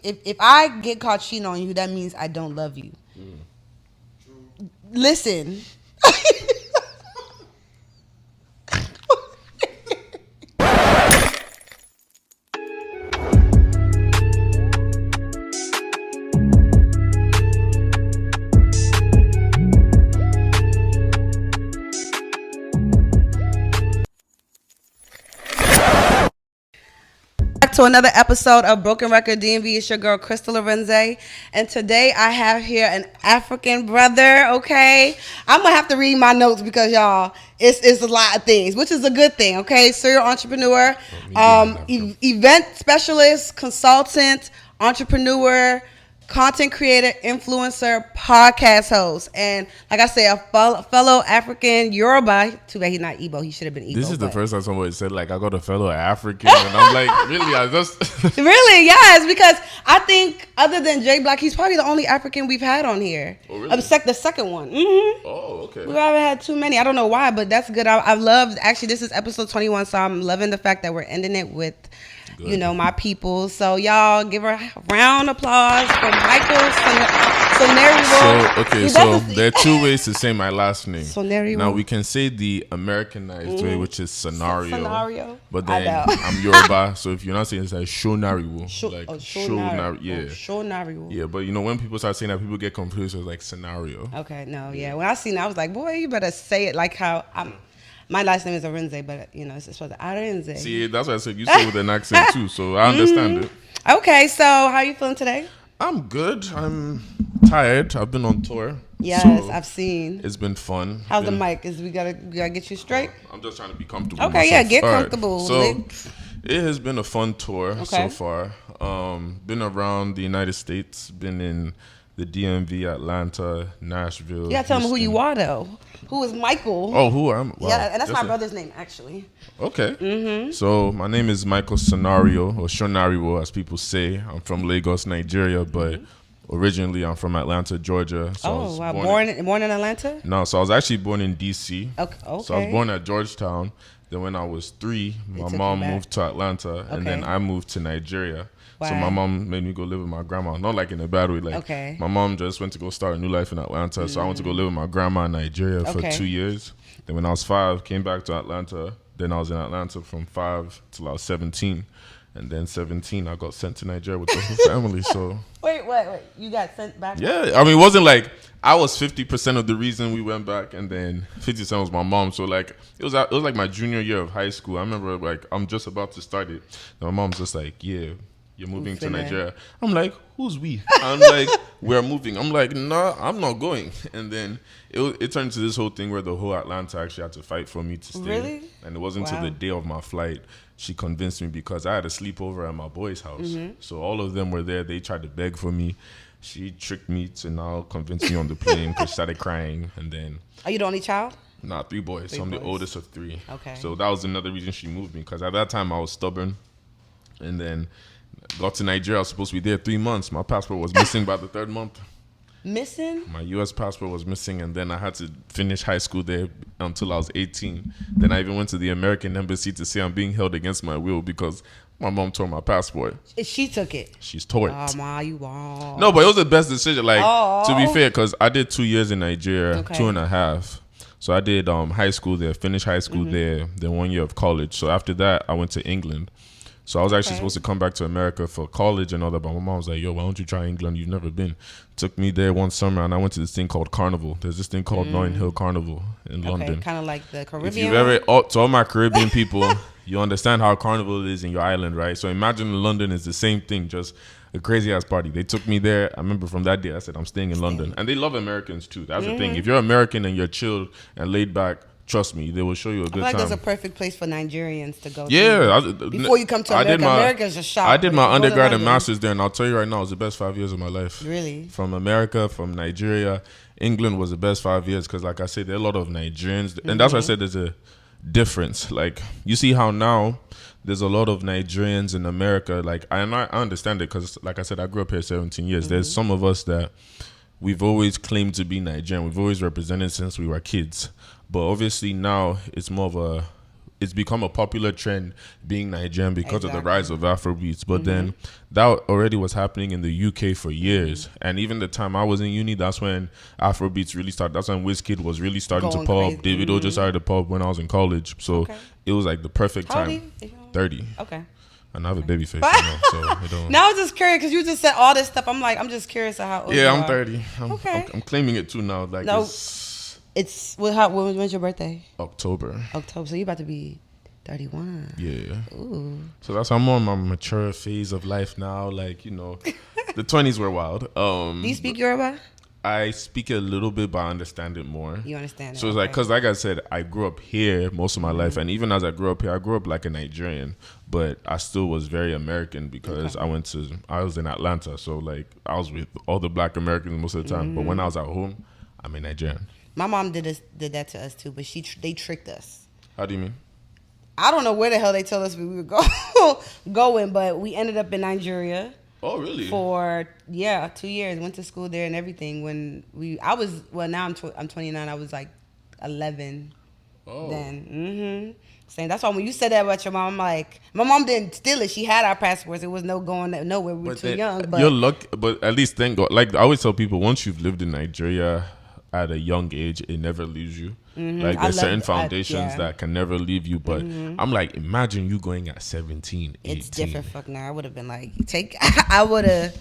if I get caught cheating on you, that means I don't love you. Listen. To another episode of Broken Record DMV. It's your girl Crystal Lorenze, and today I have here an African brother. Okay, I'm gonna have to read my notes because y'all, it's a lot of things, which is a good thing. Okay, serial entrepreneur, event specialist, consultant, entrepreneur, content creator, influencer, podcast host, and like I said, a fellow African Yoruba. Too bad he's not Igbo. He should have been Igbo. This is the first time somebody said, like, I got a fellow African, and I'm like, really? I just really, yes, because I think other than Jay Black, he's probably the only African we've had on here. Oh, really? The second one. Mm-hmm. Oh, okay. We haven't had too many. I don't know why, but that's good. I've loved. Actually, this is episode 21, so I'm loving the fact that we're ending it with. Good. You know, my people. So y'all give a round of applause for Michael SONARIWO. So there are two ways to say my last name. SONARIWO. Now we can say the Americanized way, which is scenario. But then I'm Yoruba, so if you're not saying it's like SONARIWO. SONARIWO. Yeah, but you know when people start saying that, people get confused. It's like scenario. Okay, no, yeah. When I seen it, I was like, boy, you better say it like how I'm. My last name is Arenze, but you know it's supposed to Arenze. See, that's why I said you say it with an accent too, so I understand it. Okay, so how are you feeling today? I'm good. I'm tired. I've been on tour. Yes, so I've seen. It's been fun. How's the mic? We gotta get you straight? I'm just trying to be comfortable. Okay, myself. Yeah, get comfortable. Right. So it has been a fun tour so far. Been around the United States. Been in the DMV, Atlanta, Nashville. You gotta tell them who you are though. Who is Michael? Oh, who am I? Wow. Yeah, and that's my brother's name actually. Okay. Mm-hmm. So my name is Michael SONARIWO, or SONARIWO as people say. I'm from Lagos, Nigeria, but originally I'm from Atlanta, Georgia. So wow. Born in Atlanta? No, so I was actually born in DC. Okay. So I was born at Georgetown. Then when I was 3, my mom moved to Atlanta, and then I moved to Nigeria. Wow. So my mom made me go live with my grandma. Not like in a bad way. Like my mom just went to go start a new life in Atlanta. So I went to go live with my grandma in Nigeria for 2 years. Then when I was 5, came back to Atlanta. Then I was in Atlanta from 5 till I was 17. And then 17, I got sent to Nigeria with the whole family. So wait. You got sent back? Yeah. I mean, it wasn't like I was 50% of the reason we went back, and then 50% was my mom. So like it was like my junior year of high school. I remember like I'm just about to start it. And my mom's just like, yeah. You're moving to Nigeria. I'm like, who's we? I'm like, we're moving. I'm like, nah, I'm not going. And then it turned to this whole thing where the whole Atlanta actually had to fight for me to stay. Really? And it wasn't until the day of my flight she convinced me, because I had a sleepover at my boy's house. Mm-hmm. So all of them were there. They tried to beg for me. She tricked me to now convince me on the plane because she started crying. And then... Are you the only child? Nah, 3 boys. So I'm the oldest of 3. Okay. So that was another reason she moved me, because at that time I was stubborn. And then... got to Nigeria. I was supposed to be there 3 months. My passport was missing by the 3rd month. Missing? My U.S. passport was missing, and then I had to finish high school there until I was 18. Then I even went to the American embassy to say I'm being held against my will because my mom tore my passport. She took it. She's tore it. Oh, Ma, you wrong. No, but it was the best decision. Like, to be fair, because I did 2 years in Nigeria, 2.5. So I did high school there, finished high school there, then 1 year of college. So after that, I went to England. So I was actually supposed to come back to America for college and all that, but my mom was like, yo, why don't you try England? You've never been. Took me there one summer, and I went to this thing called Carnival. There's this thing called Notting Hill Carnival in London. Kind of like the Caribbean. If you've ever, to all my Caribbean people, you understand how Carnival is in your island, right? So imagine London is the same thing, just a crazy-ass party. They took me there. I remember from that day, I said, I'm staying in London. And they love Americans, too. That's the thing. If you're American and you're chilled and laid back, trust me, they will show you a good time. I feel like there's a perfect place for Nigerians to go to. Yeah. Before you come to America, America's a shock. I did my undergrad and master's there, and I'll tell you right now, it was the best 5 years of my life. Really? From America, from Nigeria. England was the best 5 years because, like I said, there are a lot of Nigerians. And that's why I said there's a difference. Like, you see how now there's a lot of Nigerians in America. Like, I understand it because, like I said, I grew up here 17 years. There's some of us that we've always claimed to be Nigerian. We've always represented since we were kids. But obviously now it's more of a it's become a popular trend being Nigerian because of the rise of Afrobeats. But then that already was happening in the UK for years. And even the time I was in uni, that's when Afrobeats really started. That's when Wizkid was really starting to pop. Davido just started to pop when I was in college. So it was like the perfect time. 30. Okay. And I have a baby face, so it don't. Now I'm just curious because you just said all this stuff. I'm like, I'm just curious of how old you are. I'm 30. I'm claiming it too now. Like no, when's your birthday? October. So you about to be 31. Yeah. Ooh. So that's I'm on my mature phase of life now. Like, you know, the 20s were wild. Do you speak Yoruba? I speak a little bit, but I understand it more. You understand it? So it's like, because like I said, I grew up here most of my life. And even as I grew up here, I grew up like a Nigerian. But I still was very American because I was in Atlanta. So like I was with all the black Americans most of the time. But when I was at home, I'm a Nigerian. My mom did that to us too, but they tricked us. How do you mean? I don't know where the hell they told us we were going, but we ended up in Nigeria. Oh, really? For 2 years, went to school there and everything. Now I'm 29. I was like 11. Oh. Then. Saying that's why when you said that about your mom, I'm like, my mom didn't steal it. She had our passports. It was no going nowhere. We were too young. But you're lucky. But at least thank God. Like I always tell people, once you've lived in Nigeria at a young age, it never leaves you. Like there's certain foundations that can never leave you. But I'm like, imagine you going at 17, 18. It's different. Fuck now. I would have been like, I would have.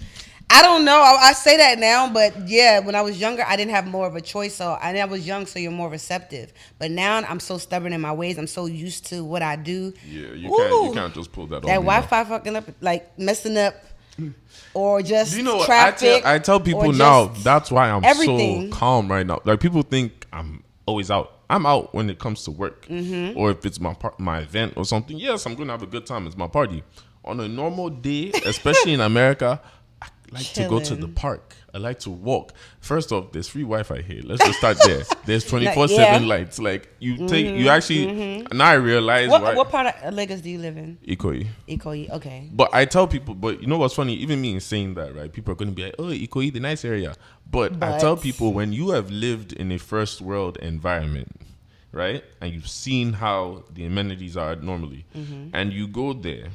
I don't know. I say that now, but yeah, when I was younger, I didn't have more of a choice. So I was young, so you're more receptive. But now I'm so stubborn in my ways. I'm so used to what I do. Yeah, you can't just pull that off. That Wi-Fi fucking up, like messing up, or just you know what? traffic. I tell people now, that's why I'm so calm right now. Like people think I'm always out. I'm out when it comes to work, or if it's my event or something. Yes, I'm gonna have a good time. It's my party. On a normal day, especially in America, I like to go to the park. I like to walk. First off, there's free Wi-Fi here. Let's just start there. There's 24/7 lights. Like you actually. Now I realize what part of Lagos do you live in? Ikoyi. Okay. But I tell people, but you know what's funny? Even me saying that, right? People are going to be like, "Oh, Ikoyi, the nice area." But I tell people, when you have lived in a first world environment, right, and you've seen how the amenities are normally, and you go there.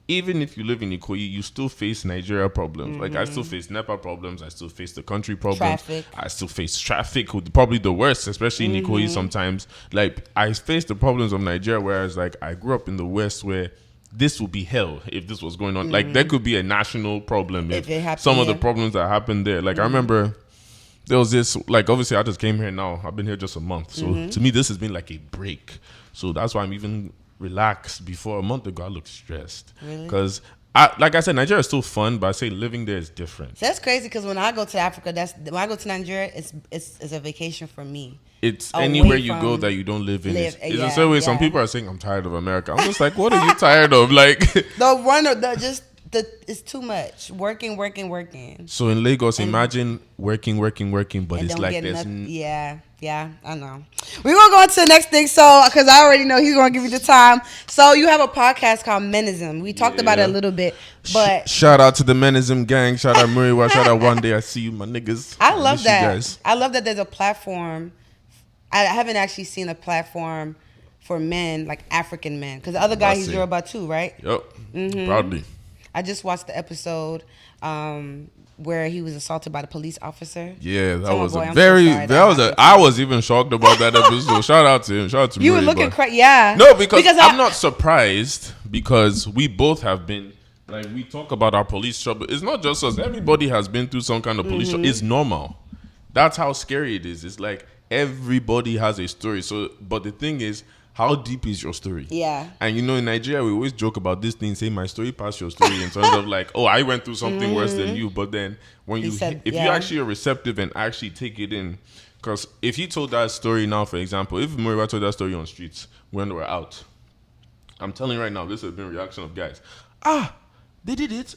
Even if you live in Ikoyi, you still face Nigeria problems. Like I still face NEPA problems. I still face the country problems. Traffic. I still face traffic, probably the worst, especially in Ikoyi sometimes. Like I face the problems of Nigeria, whereas like I grew up in the West where this would be hell if this was going on. Like there could be a national problem if it happened, some of the problems that happened there. Like I remember there was this, like obviously I just came here now. I've been here just a month. So to me, this has been like a break. So that's why I'm even relaxed. Before a month ago, I looked stressed because like I said, Nigeria is still fun, but I say living there is different. So that's crazy because when I go to Africa, when I go to Nigeria, it's a vacation for me. It's anywhere you go that you don't live in. It's the same way some people are saying, I'm tired of America. I'm just like, what are you tired of? Like it's too much. Working. So in Lagos, imagine working, but it's like there's yeah, I know. We're going to go on to the next thing, so because I already know he's going to give you the time. So you have a podcast called Menism. We talked about it a little bit, but shout out to the Menism gang. Shout out Muriwa. Shout out One Day I See You, my niggas. I love that. I love that there's a platform. I haven't actually seen a platform for men, like African men, because the other guy he's Yoruba too, right? Yep. Proudly. I just watched the episode where he was assaulted by the police officer. Yeah, that was I was even shocked about that episode. Shout out to him. Shout out to you. Murray, were looking crazy. Yeah. No, because I'm not surprised because we both have been. Like we talk about our police trouble. It's not just us. Everybody has been through some kind of police trouble. It's normal. That's how scary it is. It's like everybody has a story. So, but the thing is, how deep is your story? Yeah. And in Nigeria, we always joke about this thing, say my story past your story in terms of like, oh, I went through something worse than you. But then when you actually are receptive and actually take it in, because if you told that story now, for example, if Muriwa told that story on streets when we're out, I'm telling you right now, this has been a reaction of guys. They did it.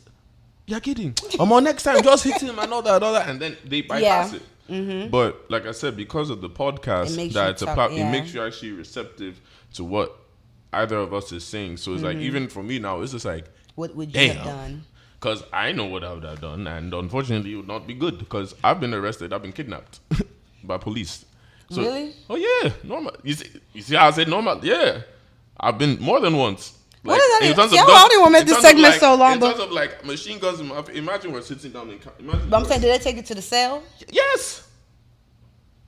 You're kidding. Next time, just hit him and all that, and then they bypass it. But like I said, because of the podcast, it makes you actually receptive to what either of us is saying. So it's like, even for me now, it's just like, what would you have done? Because I know what I would have done, and unfortunately, it would not be good because I've been arrested, I've been kidnapped by police. So, really? Oh yeah, normal. You see how I said normal? Yeah. I've been more than once. Like, what is that? See, I only want to make this segment so long. In terms of like machine guns, imagine we're sitting down in. But I'm saying, did they take you to the cell? Yes.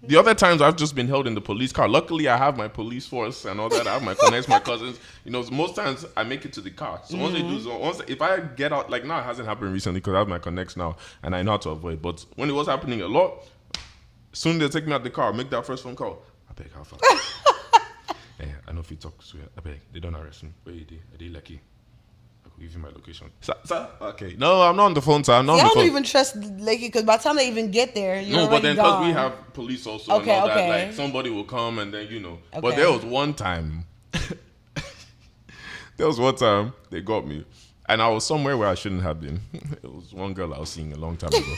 The other times I've just been held in the police car. Luckily, I have my police force and all that. I have my connects, my cousins. You know, most times I make it to the car. So once they do, if I get out, like now it hasn't happened recently because I have my connects now and I know how to avoid. But when it was happening a lot, soon they take me out the car, make that first phone call. I beg, how far? Hey, I know if you talk, swear. I beg, they don't arrest me. Where you are they lucky? Give you my location. Sir? Okay. No, I'm not on the phone, sir. I'm not on the phone. I don't even trust Lakey because by the time they even get there, you're but then because we have police also and all that, like somebody will come and then, you know. Okay. But there was one time they got me. And I was somewhere where I shouldn't have been. It was one girl I was seeing a long time ago.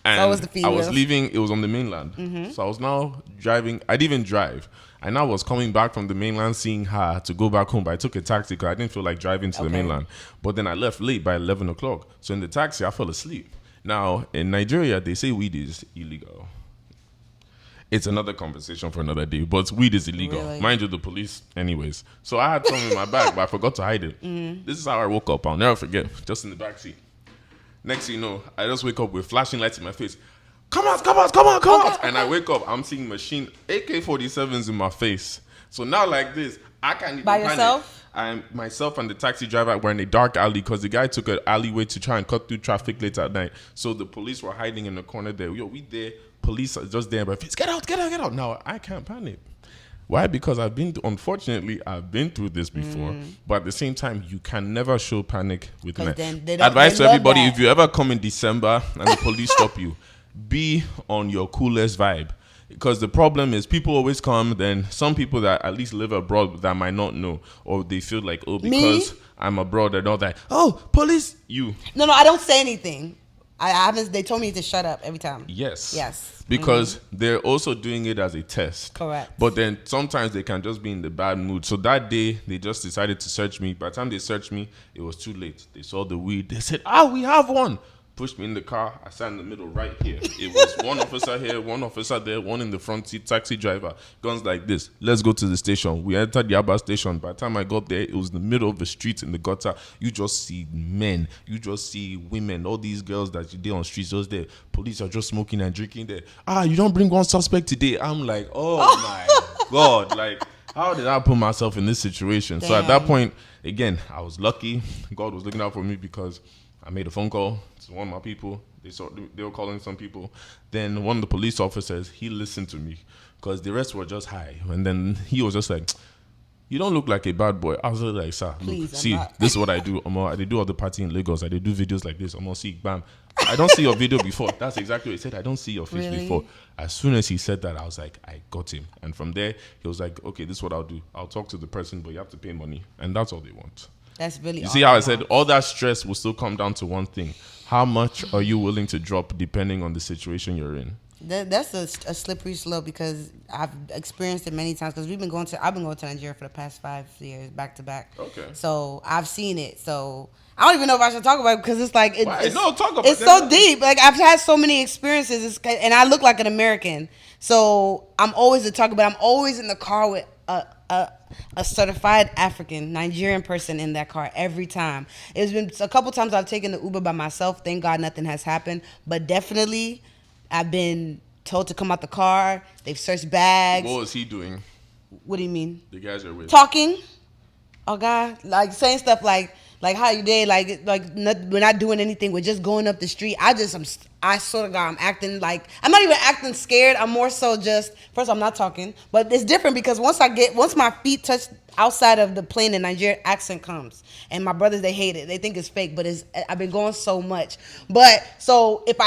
And so was the female. I was leaving, it was on the mainland. Mm-hmm. So I was now driving, I didn't even drive. And I was coming back from the mainland seeing her to go back home. But I took a taxi because I didn't feel like driving to the mainland. But then I left late by 11 o'clock. So in the taxi, I fell asleep. Now, in Nigeria, they say weed is illegal. It's another conversation for another day. But weed is illegal. Really? Mind you, the police anyways. So I had some in my bag, but I forgot to hide it. Mm-hmm. This is how I woke up. I'll never forget. Just in the backseat. Next thing you know, I just wake up with flashing lights in my face. Come out. And I wake up, I'm seeing machine AK-47s in my face. So now like this, I can't even panic. By yourself? Myself and the taxi driver were in a dark alley because the guy took an alleyway to try and cut through traffic late at night. So the police were hiding in the corner there. Yo, we there. Police are just there in my face. Get out. Now, I can't panic. Why? Because unfortunately, I've been through this before. But at the same time, you can never show panic with me. Advice to everybody, if you ever come in December and the police stop you, be on your coolest vibe. Because the problem is people always come, then some people that at least live abroad that might not know, or they feel like, oh, because I'm abroad and all that. Oh, police, you. No, I don't say anything. I haven't. They told me to shut up every time. Yes. Because they're also doing it as a test. Correct. But then sometimes they can just be in the bad mood. So that day, they just decided to search me. By the time they searched me, it was too late. They saw the weed. They said, we have one. Pushed me in the car. I sat in the middle right here. It was one officer here, one officer there, one in the front seat, taxi driver. Guns like this. Let's go to the station. We entered the Aba station. By the time I got there, it was in the middle of the street in the gutter. You just see men. You just see women. All these girls that you did on streets, just there. Police are just smoking and drinking there. You don't bring one suspect today. I'm like, oh my God. Like, how did I put myself in this situation? Damn. So at that point, again, I was lucky. God was looking out for me because I made a phone call to one of my people. They were calling some people. Then one of the police officers, he listened to me because the rest were just high. And then he was just like, you don't look like a bad boy. I was like, sir, look, see, this is what I do. I do all the party in Lagos. I do videos like this. I'm going to see, bam. I don't see your video before. That's exactly what he said. I don't see your face before. As soon as he said that, I was like, I got him. And from there, he was like, okay, this is what I'll do. I'll talk to the person, but you have to pay money. And that's all they want. That's really. You see how I said all that stress will still come down to one thing: how much are you willing to drop depending on the situation you're in? That's a slippery slope because I've experienced it many times. Because I've been going to Nigeria for the past 5 years back to back. Okay. So I've seen it. So I don't even know if I should talk about it because it's like it's so deep. Like I've had so many experiences, and I look like an American. So I'm always I'm always in the car with a certified African Nigerian person in that car every time. It's been a couple times I've taken the Uber by myself. Thank God nothing has happened. But definitely I've been told to come out the car. They've searched bags. What was he doing? What do you mean? The guys are with. Talking. Oh God, like saying stuff like how you did, we're not doing anything. We're just going up the street. I swear to God, I'm acting like, I'm not even acting scared. I'm more so just, first I'm not talking, but it's different because once my feet touch outside of the plane, the Nigerian accent comes. And my brothers, they hate it. They think it's fake, but I've been going so much. But so if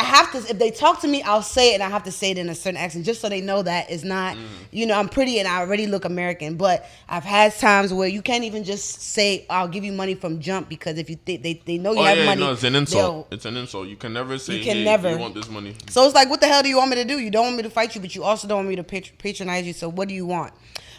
they talk to me, I'll say it, and I have to say it in a certain accent just so they know that it's not, I'm pretty and I already look American. But I've had times where you can't even just say, I'll give you money from jump, because if you think they know you have money. No, it's an insult. It's an insult. You can never say, you want this money. So it's like, what the hell do you want me to do? You don't want me to fight you, but you also don't want me to patronize you. So what do you want?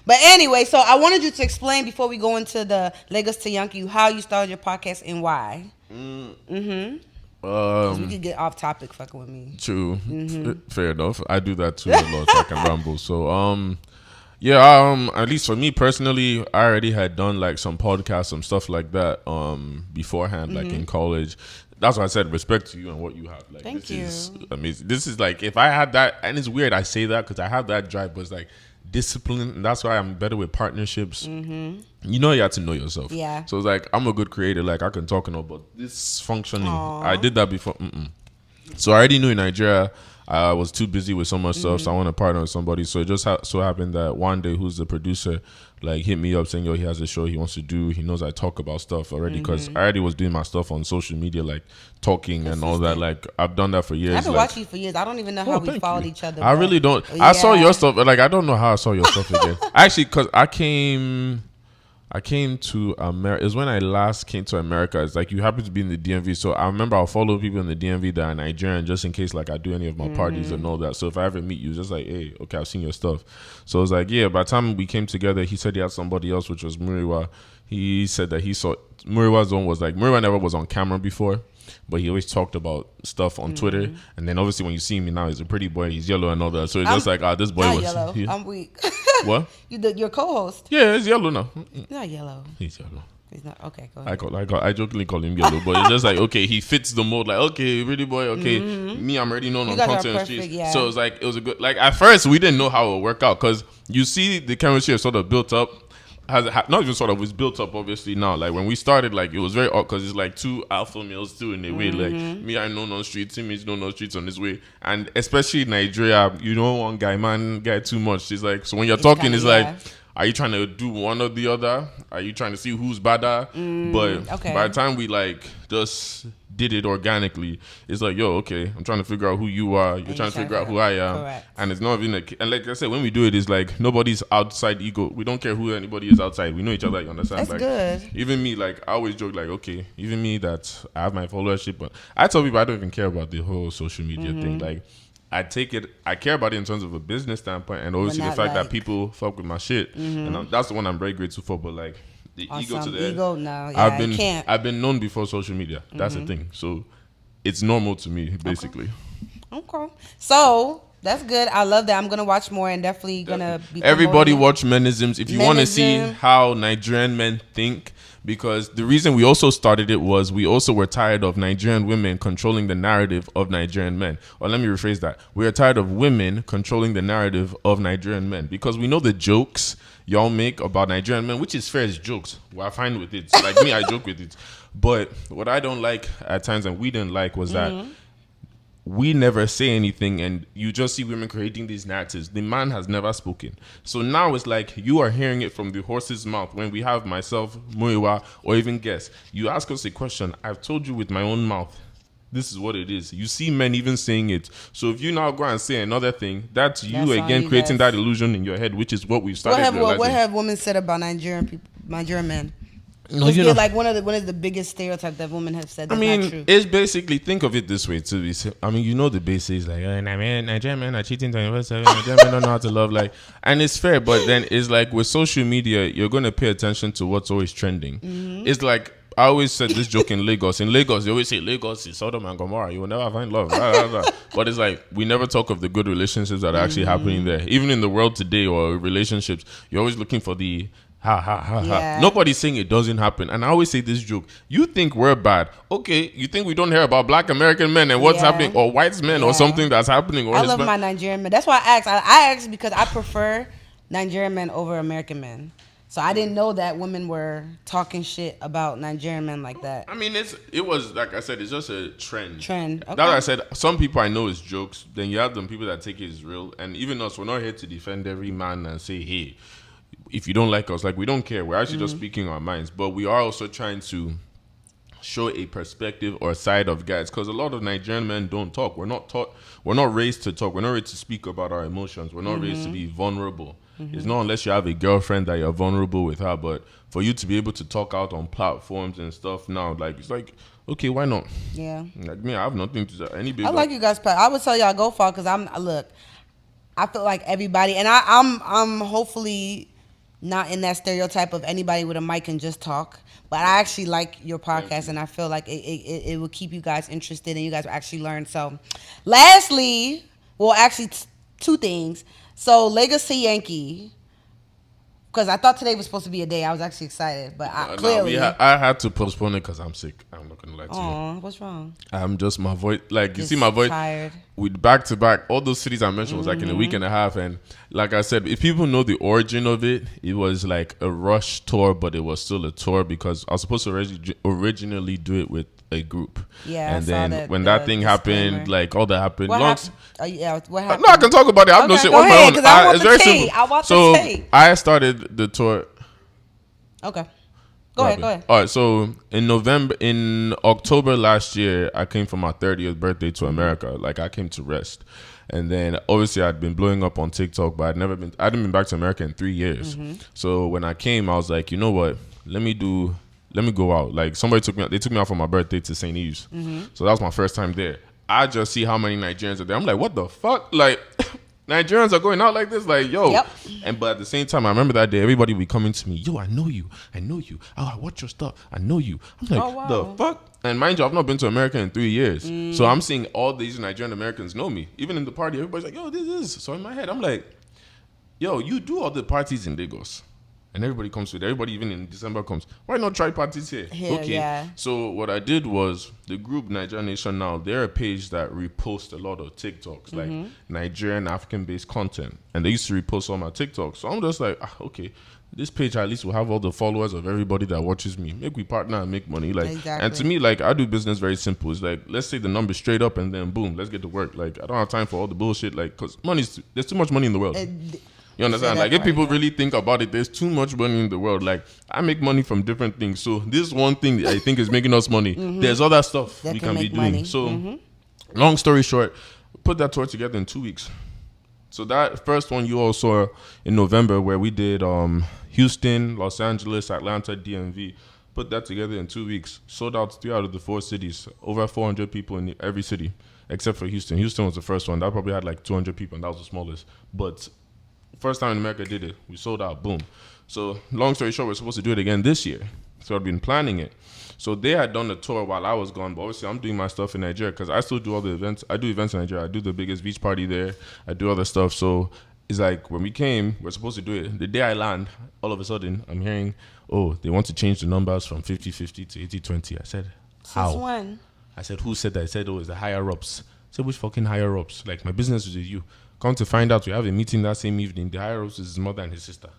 But anyway, so I wanted you to explain before we go into the Lagos to Yankee how you started your podcast and why. We could get off topic fucking with me. True. Fair enough. I do that too a lot. So I can ramble. So Yeah, at least for me personally, I already had done like some podcasts, some stuff like that, beforehand, like in college. That's why I said respect to you and what you have. Like, Thank this you. is amazing. This is like, if I had that, and it's weird I say that because I have that drive, but it's like discipline, and that's why I'm better with partnerships. You know, you have to know yourself. Yeah. So it's like, I'm a good creator. Like, I can talk and all, but this functioning, I did that before. So I already knew in Nigeria, I was too busy with so much stuff, so I want to partner with somebody. So it just so happened that one day, who's the producer, like hit me up saying, yo, he has a show he wants to do. He knows I talk about stuff already because I already was doing my stuff on social media, like talking and all that. Like, I've done that for years. I've been like, watching you for years. I don't even know how we followed each other. I really don't. I saw your stuff, but like, I don't know how I saw your stuff again. Actually, because I came to America. It was when I last came to America. It's like you happen to be in the DMV. So I remember I'll follow people in the DMV that are Nigerian just in case like I do any of my parties and all that. So if I ever meet you, just like, hey, okay, I've seen your stuff. So it was like, yeah, by the time we came together, he said he had somebody else, which was Muriwa. He said that he saw Muriwa's one was like, Muriwa never was on camera before, but he always talked about stuff on Twitter. And then obviously when you see me now, he's a pretty boy, he's yellow and all that. So it's just like, this boy not was yellow. Yeah. I'm weak. What? Your co-host. Yeah, he's yellow now. Not yellow. He's yellow. He's not. Okay, go ahead. I jokingly call him yellow, but it's just like, okay, he fits the mold. Like, okay, really boy, okay, me, I'm already known on content streets. Yeah. So it's like, it was a good, like, at first we didn't know how it would work out because you see the chemistry is sort of built up. Not even sort of, was built up obviously now. Like when we started, like it was very odd because it's like two alpha males too in a way. Like me, I know no streets, him is no streets on his way. And especially in Nigeria, you don't want guy too much. It's like, so when you're talking, it's like, are you trying to do one or the other? Are you trying to see who's better? But by the time we like just did it organically, it's like, yo, okay, I'm trying to figure out who you are. You're trying to figure out who I am. Correct. And it's not even and like I said, when we do it, it's like nobody's outside ego. We don't care who anybody is outside. We know each other, you understand? That's like, good. Even me, like I always joke, like, okay, even me that I have my followership, but I tell people I don't even care about the whole social media thing. Like, I care about it in terms of a business standpoint, and obviously the fact that people fuck with my shit, and that's the one I'm very grateful for. But like the ego to the ego, no, yeah, I've been known before social media. That's the thing. So it's normal to me, basically. Okay. So that's good. I love that. I'm gonna watch more and definitely gonna be. Everybody watch Menisms if you want to see how Nigerian men think. Because the reason we also started it was we also were tired of Nigerian women controlling the narrative of Nigerian men. Or let me rephrase that. We are tired of women controlling the narrative of Nigerian men. Because we know the jokes y'all make about Nigerian men, which is fair as jokes. We're fine with it. Like me, I joke with it. But what I don't like at times, and we didn't like, was that we never say anything, and you just see women creating these narratives. The man has never spoken. So now it's like you are hearing it from the horse's mouth. When we have myself, Muiwa, or even guests, you ask us a question. I've told you with my own mouth, this is what it is. You see men even saying it. So if you now go and say another thing, that's you again creating that illusion in your head, which is what we've started realizing. What have women said about Nigerian people, Nigerian men? No, like one of the biggest stereotypes that women have said. That's not true. It's basically, think of it this way too. You know the basics, like Nigerian men are cheating 24/7. Nigerian men don't know how to love, like, and it's fair. But then it's like with social media, you're going to pay attention to what's always trending. It's like, I always said this joke in Lagos. In Lagos, they always say Lagos is Sodom and Gomorrah. You will never find love. Blah, blah, blah. But it's like, we never talk of the good relationships that are actually happening there. Even in the world today, or relationships, you're always looking for the ha. Nobody's saying it doesn't happen. And I always say this joke. You think we're bad. Okay, you think we don't hear about black American men and what's happening, or white men, or something that's happening. Or I love my Nigerian men. That's why I asked. I asked because I prefer Nigerian men over American men. So I didn't know that women were talking shit about Nigerian men like that. It was, like I said, it's just a trend. Okay. That's why I said, some people I know is jokes. Then you have them people that take it as real. And even us, we're not here to defend every man and say, hey, if you don't like us, like, we don't care. We're actually just speaking our minds. But we are also trying to show a perspective or a side of guys, because a lot of Nigerian men don't talk. We're not taught. We're not raised to talk. We're not raised to speak about our emotions. We're not raised to be vulnerable. It's not unless you have a girlfriend that you're vulnerable with her. But for you to be able to talk out on platforms and stuff now, like, it's like, okay, why not? Yeah. Like me, I have nothing to say. I like you guys. I would tell y'all go far, because I feel like everybody, and I'm hopefully not in that stereotype of anybody with a mic can just talk. But I actually like your podcast, and I feel like it will keep you guys interested, and you guys will actually learn. So, lastly, well, actually, two things. So, Legacy Yankee, Because I thought today was supposed to be a day. I was actually excited, but clearly I had to postpone it because I'm sick. I'm not gonna lie to you. Oh, what's wrong? I'm just my voice. Like you see my voice. Tired. With back to back, all those cities I mentioned was like in a week and a half, and like I said, if people know the origin of it, it was like a rush tour, but it was still a tour because I was supposed to originally do it with a group. Yeah, and then when that thing happened, like all that happened. What happened? What happened? No, I can talk about it. I have no shit on my own. It's very simple. I want so the tea. I started the tour. Okay. Go ahead. All right, so in October last year, I came for my 30th birthday to America. Like I came to rest, and then obviously I'd been blowing up on TikTok, but I hadn't been back to America in 3 years. So when I came, I was like, you know what? Let me go out. Like they took me out for my birthday to St. Eve's. So that was my first time there. I just see how many Nigerians are there. I'm like, what the fuck? Like. Nigerians are going out like this, like, yo. Yep. But at the same time, I remember that day, everybody would be coming to me, yo, I know you. Oh, I watch your stuff. I know you. I'm like, oh, wow. The fuck? And mind you, I've not been to America in 3 years. So I'm seeing all these Nigerian Americans know me. Even in the party, everybody's like, yo, this is. So in my head, I'm like, yo, you do all the parties in Lagos. And everybody comes with it. Everybody, even in December, comes. Why not try parties here? Okay. Yeah. So what I did was the group Nigeria Nation Now. They're a page that reposts a lot of TikToks, like Nigerian African-based content, and they used to repost all my TikToks. So I'm just like, okay, this page at least will have all the followers of everybody that watches me. Make we partner and make money. Like, exactly. And to me, like I do business very simple. It's like let's say the number straight up, and then boom, let's get to work. Like I don't have time for all the bullshit. Like because there's too much money in the world. You understand? Like, if people really think about it, there's too much money in the world. Like, I make money from different things. So, this one thing that I think is making us money. There's other stuff we can be doing. So, long story short, put that tour together in 2 weeks. So, that first one you all saw in November where we did Houston, Los Angeles, Atlanta, DMV. Put that together in 2 weeks. Sold out 3 out of the 4 cities. Over 400 people in every city, except for Houston. Houston was the first one. That probably had like 200 people, and that was the smallest. But first time in America did it. We sold out. Boom. So long story short, we're supposed to do it again this year. So I've been planning it. So they had done the tour while I was gone. But obviously I'm doing my stuff in Nigeria because I still do all the events. I do events in Nigeria. I do the biggest beach party there. I do other stuff. So it's like when we came, we're supposed to do it. The day I land, all of a sudden I'm hearing, oh, they want to change the numbers from 50-50 to 80-20. I said, how? Since when? I said, who said that? I said, oh, it's the higher ups. I said, which fucking higher ups? Like, my business is with you. Come to find out, we have a meeting that same evening. The higher ups is his mother and his sister.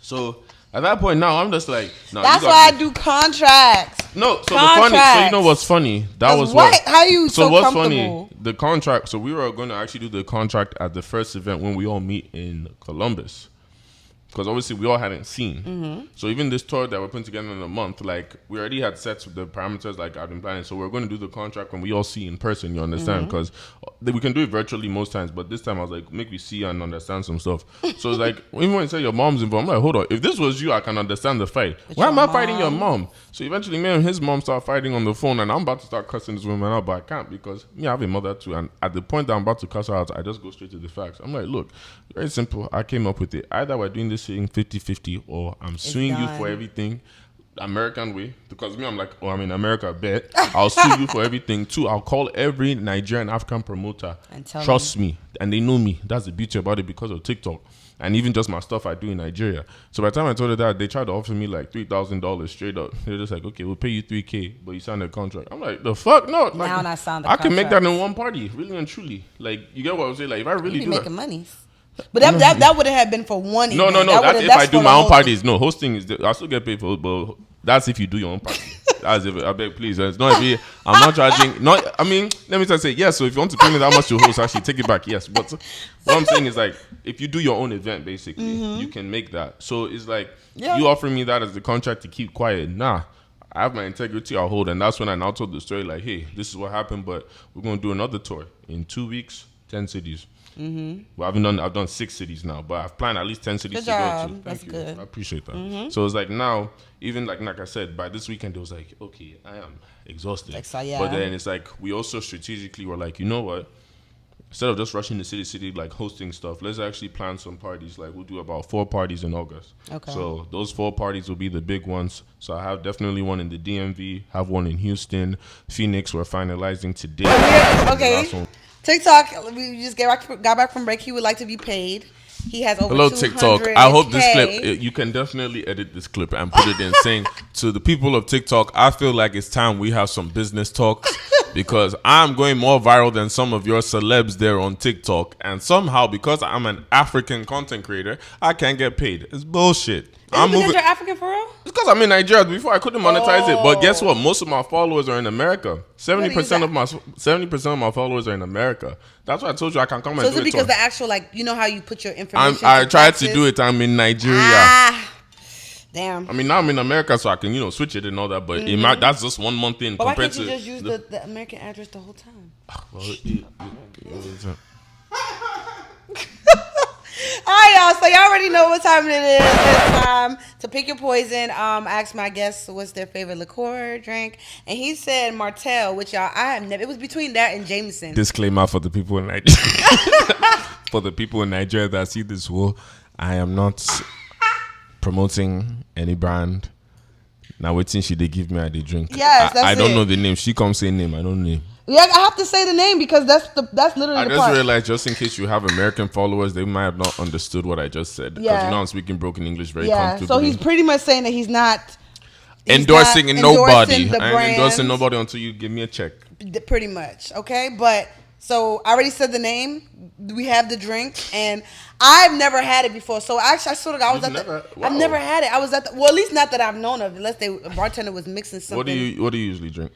So at that point now, I'm just like, no. That's why I do contracts. No, so the funny. So you know what's funny? That was what. How you so what's comfortable? Funny? The contract. So we were going to actually do the contract at the first event when we all meet in Columbus. Because obviously we all hadn't seen. So even this tour that we're putting together in a month, like we already had set the parameters like I've been planning. So we're going to do the contract when we all see in person, you understand? Because we can do it virtually most times, but this time I was like, make me see and understand some stuff. So it's like, even when you say your mom's involved, I'm like, hold on, if this was you, I can understand the fight. Why am I fighting your mom? So eventually me and his mom start fighting on the phone, and I'm about to start cussing this woman out, but I can't because me, I have a mother too. And at the point that I'm about to cuss her out, I just go straight to the facts. I'm like, look, very simple. I came up with it. Either we're doing this thing 50-50 or I'm suing you for everything American way, because me, I'm like, oh, I'm in America, bet I'll sue you for everything. 2, I'll call every Nigerian African promoter and trust me, and they know me. That's the beauty about it because of TikTok and even just my stuff I do in Nigeria. So by the time I told her that, they tried to offer me like $3,000 straight up. They're just like, okay, we'll pay you $3,000, but you signed a contract. I'm like, the fuck, no. Now like, I signed the contract. I can make that in one party, really and truly. Like, you get what I'm saying? Like, if I really do making that, money. But that would have been for one event. No. That's if I do my own parties. No, hosting is. I still get paid for it, but that's if you do your own party. That's if I beg, please. It's not if I'm not charging. Not. I mean, let me just say yes. So if you want to pay me that much to host, actually take it back. Yes, but what I'm saying is like if you do your own event, basically, you can make that. So it's like you offering me that as the contract to keep quiet. Nah. I have my integrity, I'll hold. And that's when I now told the story like, hey, this is what happened, but we're going to do another tour in 2 weeks, 10 cities. Well, I've done 6 cities now, but I've planned at least 10 cities to go to. That's good. I appreciate that. So it's like now, even like I said, by this weekend, it was like, okay, I am exhausted. But then it's like, we also strategically were like, you know what? Instead of just rushing the city, like hosting stuff, let's actually plan some parties. Like we'll do about 4 parties in August. Okay. So those 4 parties will be the big ones. So I have definitely one in the DMV, have one in Houston, Phoenix. We're finalizing today. Okay. TikTok, we just got back from break. He would like to be paid. He has over Hello 200K. TikTok. I hope this clip, you can definitely edit this clip and put it in saying to the people of TikTok, I feel like it's time we have some business talks because I'm going more viral than some of your celebs there on TikTok. And somehow, because I'm an African content creator, I can't get paid. It's bullshit. I'm because you're African for real? It's because I'm in Nigeria. Before I couldn't monetize it, but guess what? Most of my followers are in America. 70% of my followers are in America. That's why I told you I can come and do it. So is it because the actual, like, you know how you put your information? I tried to do it. I'm in Nigeria. Damn. I mean, now I'm in America, so I can switch it and all that. But that's just 1 month in. But why can't you just use the American address the whole time? All right, y'all. So y'all already know what time it is. It's time to pick your poison. Ask my guests what's their favorite liqueur drink, and he said Martell, which y'all I have never. It was between that and Jameson. Disclaimer for the people in Nigeria. For the people in Nigeria that see this, I am not promoting any brand. Now waiting, she they give me a drink. Yes, I don't know the name. She comes say name. I don't know. Yeah, I have to say the name because that's literally the part. I just realized, just in case you have American followers, they might have not understood what I just said. Because I'm speaking broken English very comfortably. So he's pretty much saying that he's not endorsing nobody. I ain't endorsing nobody until you give me a check. Pretty much, okay? But so I already said the name. We have the drink, and I've never had it before. So actually, I sort of I've never had it. I was at at least not that I've known of, unless a bartender was mixing something. What do you usually drink?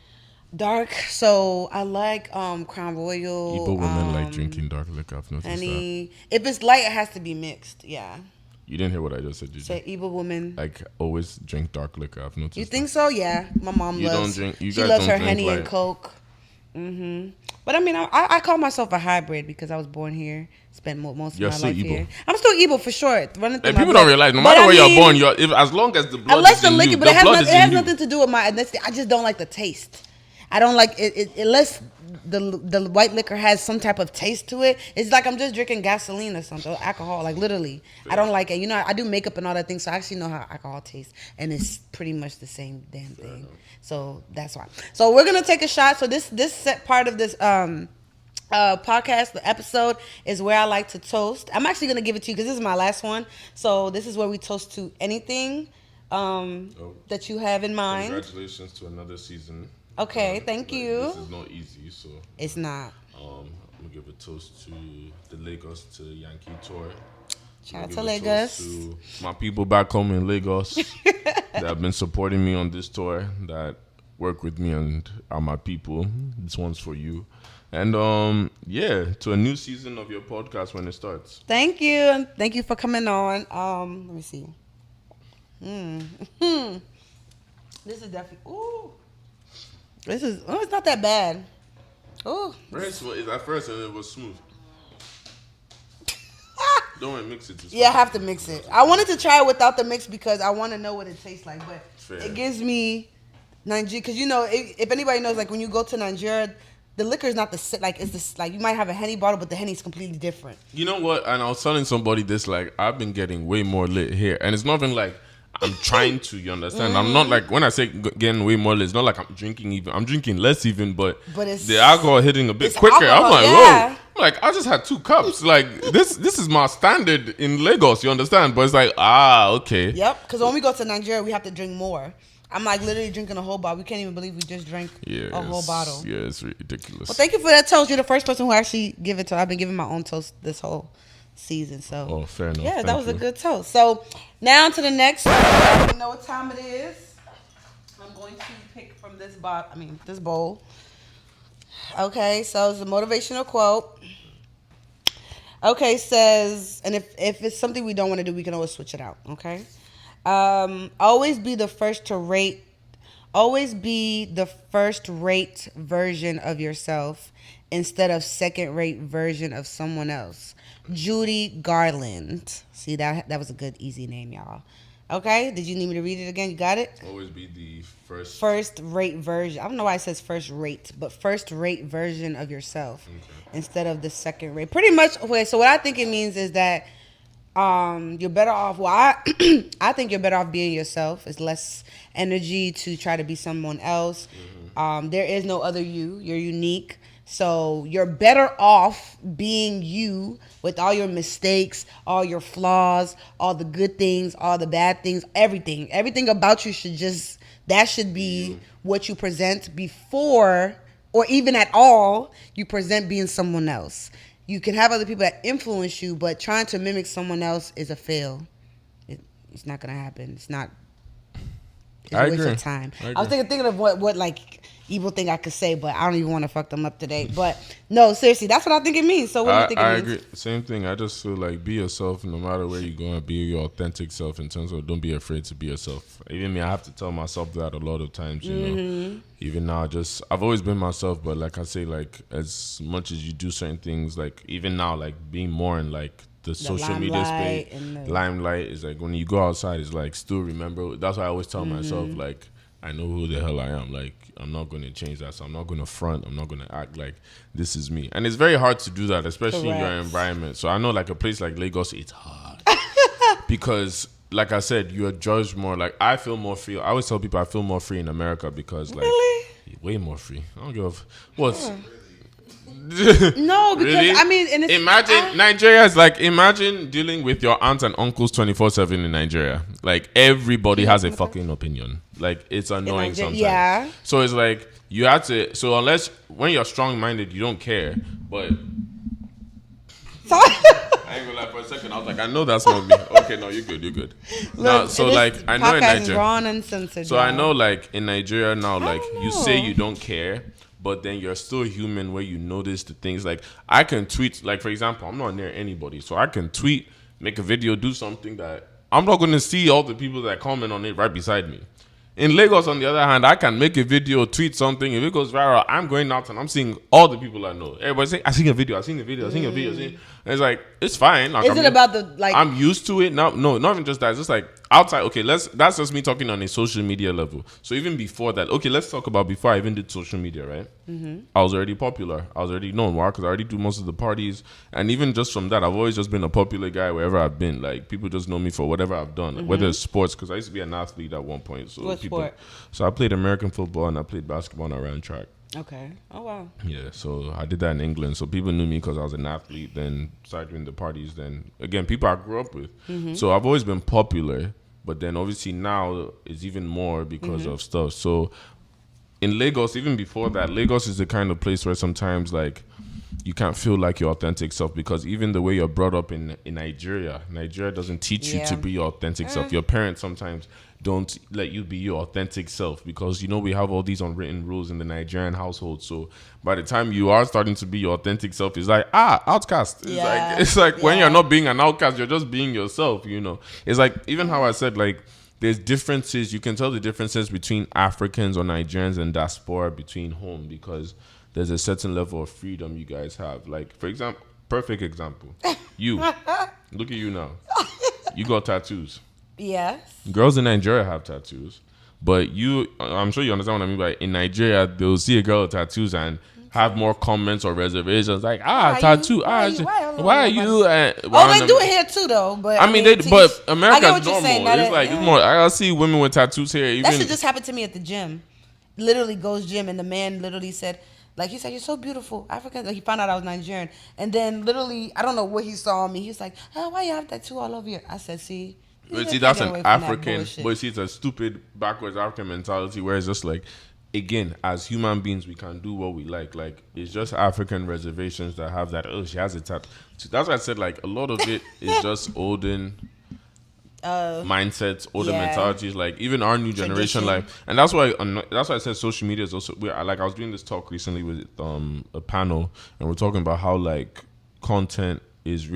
Dark, so I like Crown Royal. Igbo women like drinking dark liquor. I've noticed that. If it's light, it has to be mixed. Yeah. You didn't hear what I just said, did you? Say Igbo women like always drink dark liquor. I've noticed. You think so? Yeah, my mom loves. Don't drink. You she guys loves don't her drink Henny light. and Coke. But I mean, I call myself a hybrid because I was born here, spent most of my life Igbo. here. I'm still Igbo for sure. People don't realize, no matter where you're born, as long as the blood unless is in liquor, you, but it has nothing to do with my ethnicity. I just don't like the taste. I don't like it unless the white liquor has some type of taste to it. It's like I'm just drinking gasoline or something, or alcohol. Like literally, I don't like it. I do makeup and all that thing, so I actually know how alcohol tastes, and it's pretty much the same damn thing. So that's why. So we're gonna take a shot. So this set part of this podcast, the episode is where I like to toast. I'm actually gonna give it to you because this is my last one. So this is where we toast to anything that you have in mind. Congratulations to another season. Okay, thank you. This is not easy, so it's not. I'm gonna give a toast to the Lagos to Yankee tour. Shout out to Lagos. To my people back home in Lagos that have been supporting me on this tour, that work with me and are my people. This one's for you. And to a new season of your podcast when it starts. Thank you, and thank you for coming on. Let me see. This is definitely it's not that bad. Oh, at first it was smooth. Don't want to mix it. Yeah, I have to mix it. I wanted to try it without the mix because I want to know what it tastes like, but it gives me Nigeria. Because if anybody knows, like when you go to Nigeria, the liquor is not you might have a Henny bottle, but the Henny is completely different. You know what? And I was telling somebody this, like I've been getting way more lit here, and it's not even like I'm trying to, you understand? I'm not like, when I say getting way more lit, it's not like I'm drinking even. I'm drinking less even, but it's, the alcohol hitting a bit quicker. I'm like, whoa. Like, I just had 2 cups. Like, this is my standard in Lagos, you understand? But it's like, okay. Yep, because when we go to Nigeria, we have to drink more. I'm like literally drinking a whole bottle. We can't even believe we just drank a whole bottle. Yeah, it's ridiculous. Well, thank you for that toast. You're the first person who actually give it to. I've been giving my own toast this whole season. So fair enough. Yeah, that was a good toast. So now to the next. You know what time it is. I'm going to pick from this this bowl. Okay, so it's a motivational quote. Okay, says, and if it's something we don't want to do, we can always switch it out. Okay. Always be the first rate version of yourself instead of second-rate version of someone else. Judy Garland. See, that was a good, easy name, y'all. Okay? Did you need me to read it again? You got it? Always be the first-rate version. I don't know why it says first-rate, but first-rate version of yourself instead of the second-rate. Pretty much, okay, so what I think it means is that you're better off. Well, I think you're better off being yourself. It's less energy to try to be someone else. There is no other you. You're unique. So you're better off being you with all your mistakes, all your flaws, all the good things, all the bad things, everything about you should be what you present before, or even at all, you present being someone else. You can have other people that influence you, but trying to mimic someone else is a fail. It's not gonna happen. It's not. It's a waste of time. I was thinking of what like evil thing I could say, but I don't even want to fuck them up today. But no, seriously, that's what I think it means. So what do you think it means? I agree. Same thing. I just feel like be yourself no matter where you go, and be your authentic self in terms of don't be afraid to be yourself. Even me, I have to tell myself that a lot of times, you know. Even now, I've always been myself, but like I say, like as much as you do certain things, like even now, like being more in like the social media space, limelight is like when you go outside, it's like still remember. That's why I always tell myself, like, I know who the hell I am. Like, I'm not going to change that. So I'm not going to front. I'm not going to act like this is me. And it's very hard to do that, especially in your environment. So I know like a place like Lagos, it's hard. Because like I said, you're judged more. Like I feel more free. I always tell people I feel more free in America because like way more free. I don't give a No, because really? I mean, and imagine Nigeria is like imagine dealing with your aunts and uncles 24/7 in Nigeria. Like everybody has a fucking opinion. Like it's annoying sometimes. Yeah. So it's like you have to. So unless when you're strong-minded, you don't care. But I ain't gonna lie, for a second I was like, I know that's not me. Okay, no, you're good. Look, no, so like I know in Nigeria. Raw and uncensored, so I know like in Nigeria now, like you say you don't care. But then you're still human where you notice the things. Like I can tweet, like for example, I'm not near anybody. So I can tweet, make a video, do something that I'm not going to see all the people that comment on it right beside me. In Lagos, on the other hand, I can make a video, tweet something. If it goes viral, I'm going out and I'm seeing all the people I know. Everybody saying, I seen a video. And it's like, it's fine. Like, about the, like... I'm used to it now. No, not even just that. It's just like outside. Okay, that's just me talking on a social media level. So even before that, okay, let's talk about before I even did social media, right? I was already popular. I was already known. Why? Because I already do most of the parties. And even just from that, I've always just been a popular guy wherever I've been. Like, people just know me for whatever I've done. Whether it's sports, because I used to be an athlete at one point. So what sport? So I played American football and I played basketball and I ran track. Okay. Oh, wow. Yeah, so I did that in England. So people knew me because I was an athlete. Then started doing the parties. Then, again, people I grew up with. So I've always been popular. But then, obviously, now it's even more because of stuff. So in Lagos, even before that, Lagos is the kind of place where sometimes, like, you can't feel like your authentic self because even the way you're brought up in Nigeria doesn't teach you to be your authentic self. Your parents sometimes don't let you be your authentic self because, you know, we have all these unwritten rules in the Nigerian household. So by the time you are starting to be your authentic self, it's like, outcast. It's like when you're not being an outcast, you're just being yourself, you know. It's like, even how I said, like, there's differences. You can tell the differences between Africans or Nigerians and diaspora between home because there's a certain level of freedom you guys have. Like, for example, perfect example. You. Look at you now. You got tattoos. Yes. Girls in Nigeria have tattoos. But I'm sure you understand what I mean by in Nigeria, they'll see a girl with tattoos and have more comments or reservations like, tattoo. Why are you? They do it here too, though. But I mean but America's normal. It's like it's more. I see women with tattoos here. Even that shit just happened to me at the gym. Literally goes gym, and the man literally said, like, he said, "You're so beautiful, African." Like, he found out I was Nigerian, and then literally, I don't know what he saw on me. He was like, "Oh, why you have tattoo all over here?" I said, "See." But see, that's an African. But see, it's a stupid backwards African mentality where it's just like, again, as human beings, we can do what we like. Like, it's just African reservations that have that. Oh, she has a tattoo. That's why I said, like, a lot of it is just olden mindsets, older mentalities. Like, even our new generation, like, and that's why I said social media is also. Like, I was doing this talk recently with a panel, and we're talking about how like content is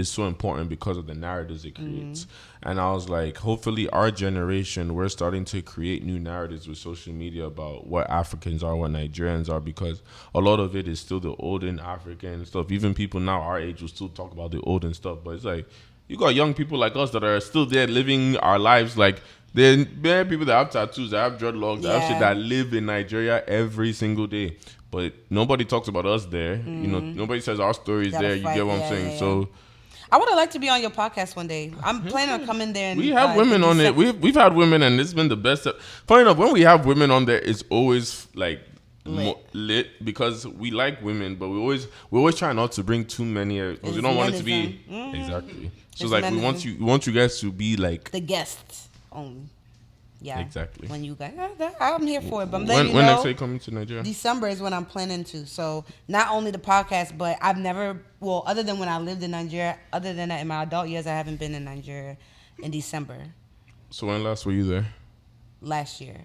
so important because of the narratives it creates. And I was like, hopefully our generation, we're starting to create new narratives with social media about what Africans are, what Nigerians are, because a lot of it is still the olden African stuff. Even people now our age will still talk about the olden stuff, but it's like you got young people like us that are still there living our lives. Like, there are people that have tattoos, that have dreadlocks, that have shit, that live in Nigeria every single day. But nobody talks about us there. You know, nobody says our stories there. You get what I'm saying? So I would have liked to be on your podcast one day. I'm planning on coming there. And, we have women on it. We've had women, and it's been the best. Funny enough, when we have women on there, it's always like lit because we like women, but we always try not to bring too many because we don't want it to be exactly. So it's like we want you guys to be like the guests only. Yeah, exactly. When you guys, I'm here for it. But when next are you coming to Nigeria? December is when I'm planning to. So not only the podcast, but I've never, well, other than when I lived in Nigeria, other than that, in my adult years, I haven't been in Nigeria in December. So when last were you there? Last year.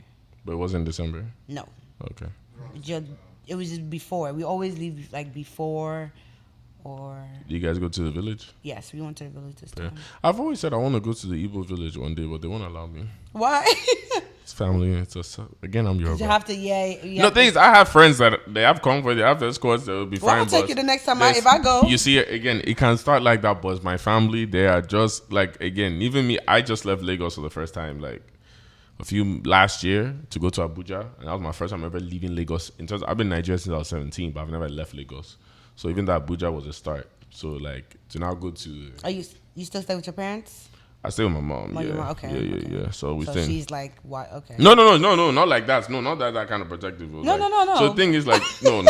But it wasn't December? No. Okay. It was just before. We always leave like before or... Do you guys go to the village? Yes, we went to the village this time. I've always said I want to go to the Igbo village one day, but they won't allow me. Why? It's family. It's just, again, I'm Yoruba. You have to, No, things. I have friends that they have comfort, they have escorts, that will be fine. I'll take you the next time if I go. You see, again, it can start like that, but my family, they are just like, again, even me, I just left Lagos for the first time, like, last year to go to Abuja, and that was my first time ever leaving Lagos. In terms, I've been in Nigeria since I was 17, but I've never left Lagos. So even that Abuja was a start. So like to now go to. Are you still stay with your parents? I stay with my mom. Your mom? Okay. Yeah. So we so stay. She's like, what? Okay. No, not like that. No, not that kind of protective. No. So the thing is like, no.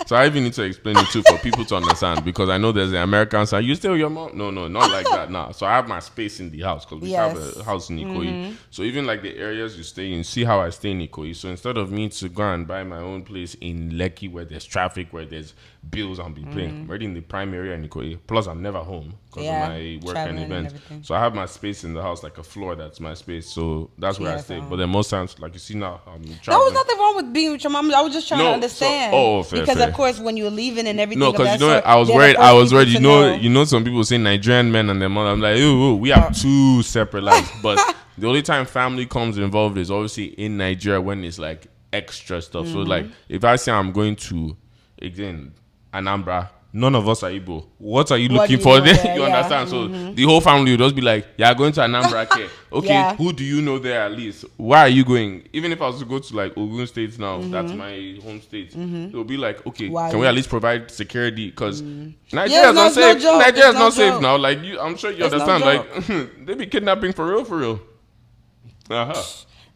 So I even need to explain it too for people to understand, because I know there's the American side. You stay with your mom? No, not like that. Nah. So I have my space in the house because we have a house in Ikoyi. Mm-hmm. So even like the areas you stay in, see how I stay in Ikoyi. So instead of me to go and buy my own place in Lekki where there's traffic, where there's bills I'll be paying, I'm already in the prime area in Ikoyi. Plus I'm never home because of my work and events. So I have my space in the house, like a floor that's my space. So that's where I stay. But then most times, like you see now, I'm traveling. There was nothing wrong with being with your mom. I was just trying to understand. Fair. Because of course when you're leaving and everything. No, because you know, I was worried. You know, some people say Nigerian men and their mother. I'm like, oh, we have two separate lives. But the only time family comes involved is obviously in Nigeria when it's like extra stuff. So like, if I say I'm going to, again, Anambra, none of us are Igbo. What are you looking for there? You understand? So the whole family will just be like, yeah, going to Anambra care. Okay, who do you know there at least? Why are you going? Even if I was to go to like Ogun State now, that's my home state. It will be like, okay, can we at least provide security? Because Nigeria's not safe. Nigeria's not safe now. Like I'm sure you understand. Like they be kidnapping for real.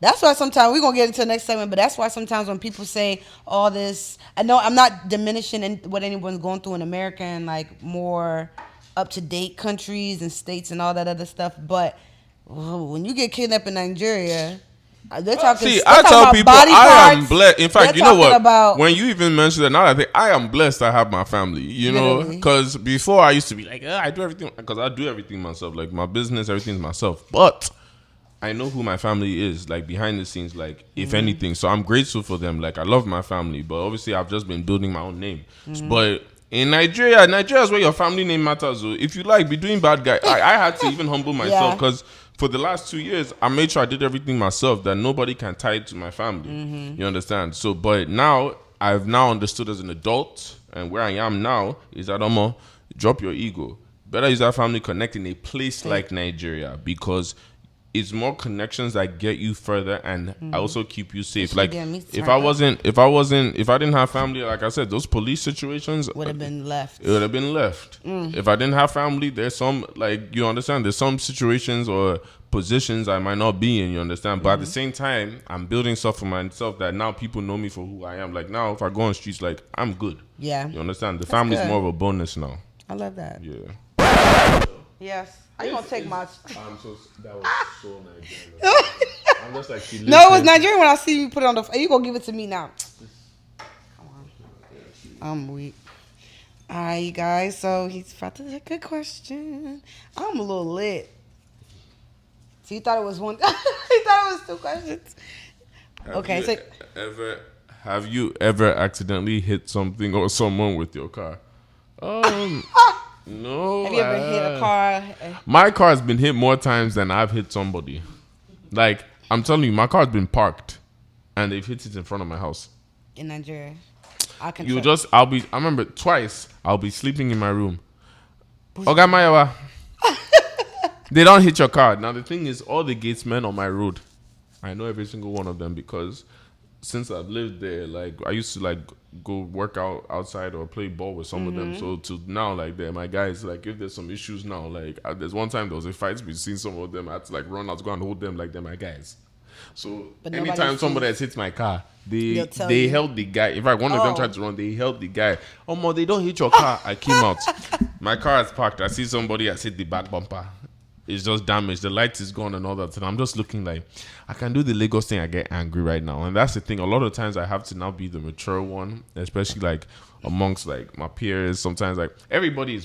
That's why sometimes we're going to get into the next segment, but that's why sometimes when people say all this, I know I'm not diminishing what anyone's going through in America and like more up-to-date countries and states and all that other stuff, but when you get kidnapped in Nigeria, they're talking I tell people I am blessed. In fact, you know what? When you even mention that, now I think I am blessed I have my family, you know, because before I used to be like, I do everything, because I do everything myself, like my business, everything's myself, but I know who my family is, like behind the scenes, like if anything. So I'm grateful for them. Like I love my family, but obviously I've just been building my own name. But in Nigeria is where your family name matters. So if you like be doing bad guy, I had to even humble myself because for the last 2 years I made sure I did everything myself that nobody can tie it to my family. You understand? So, but now I've now understood as an adult, and where I am now is that drop your ego. Better use that family connect in a place like Nigeria, because it's more connections that get you further and also keep you safe. Like if I didn't have family, like I said, those police situations would have been left. It would have been left. If I didn't have family, there's some, like, you understand, there's some situations or positions I might not be in, you understand? But at the same time, I'm building stuff for myself that now people know me for who I am. Like now, if I go on streets, like I'm good. Yeah. You understand? The family's more of a bonus now. I love that. Yeah. Yes. I'm gonna take my. That was so Nigerian. I'm just like, no, it was Nigerian when I see you put it on the. You gonna give it to me now? Come on. I'm weak. All right, you guys. So he's about to a good question. I'm a little lit. So you thought it was one? You thought it was 2 questions. Have you ever accidentally hit something or someone with your car? No. Have you ever hit a car? My car has been hit more times than I've hit somebody. Like, I'm telling you, my car's been parked and they've hit it in front of my house. In Nigeria. I remember twice, I'll be sleeping in my room. Oga Mayawa. They don't hit your car. Now, the thing is, all the gatesmen on my road, I know every single one of them, because since I've lived there, like, I used to, like, go work out outside or play ball with some of them. So to now, like, they're my guys. Like, if there's some issues now, like, there's one time there was a fight between some of them. I had to, like, run out to go and hold them like they're my guys. So anytime somebody has hit my car, they held the guy. In fact, one of them tried to run. They held the guy. Oh, no, they don't hit your car. I came out. My car is parked. I see somebody has hit the back bumper. It's just damaged. The light is gone and all that. And I'm just looking like, I can do the Lagos thing. I get angry right now. And that's the thing. A lot of times I have to now be the mature one, especially like amongst like my peers. Sometimes like everybody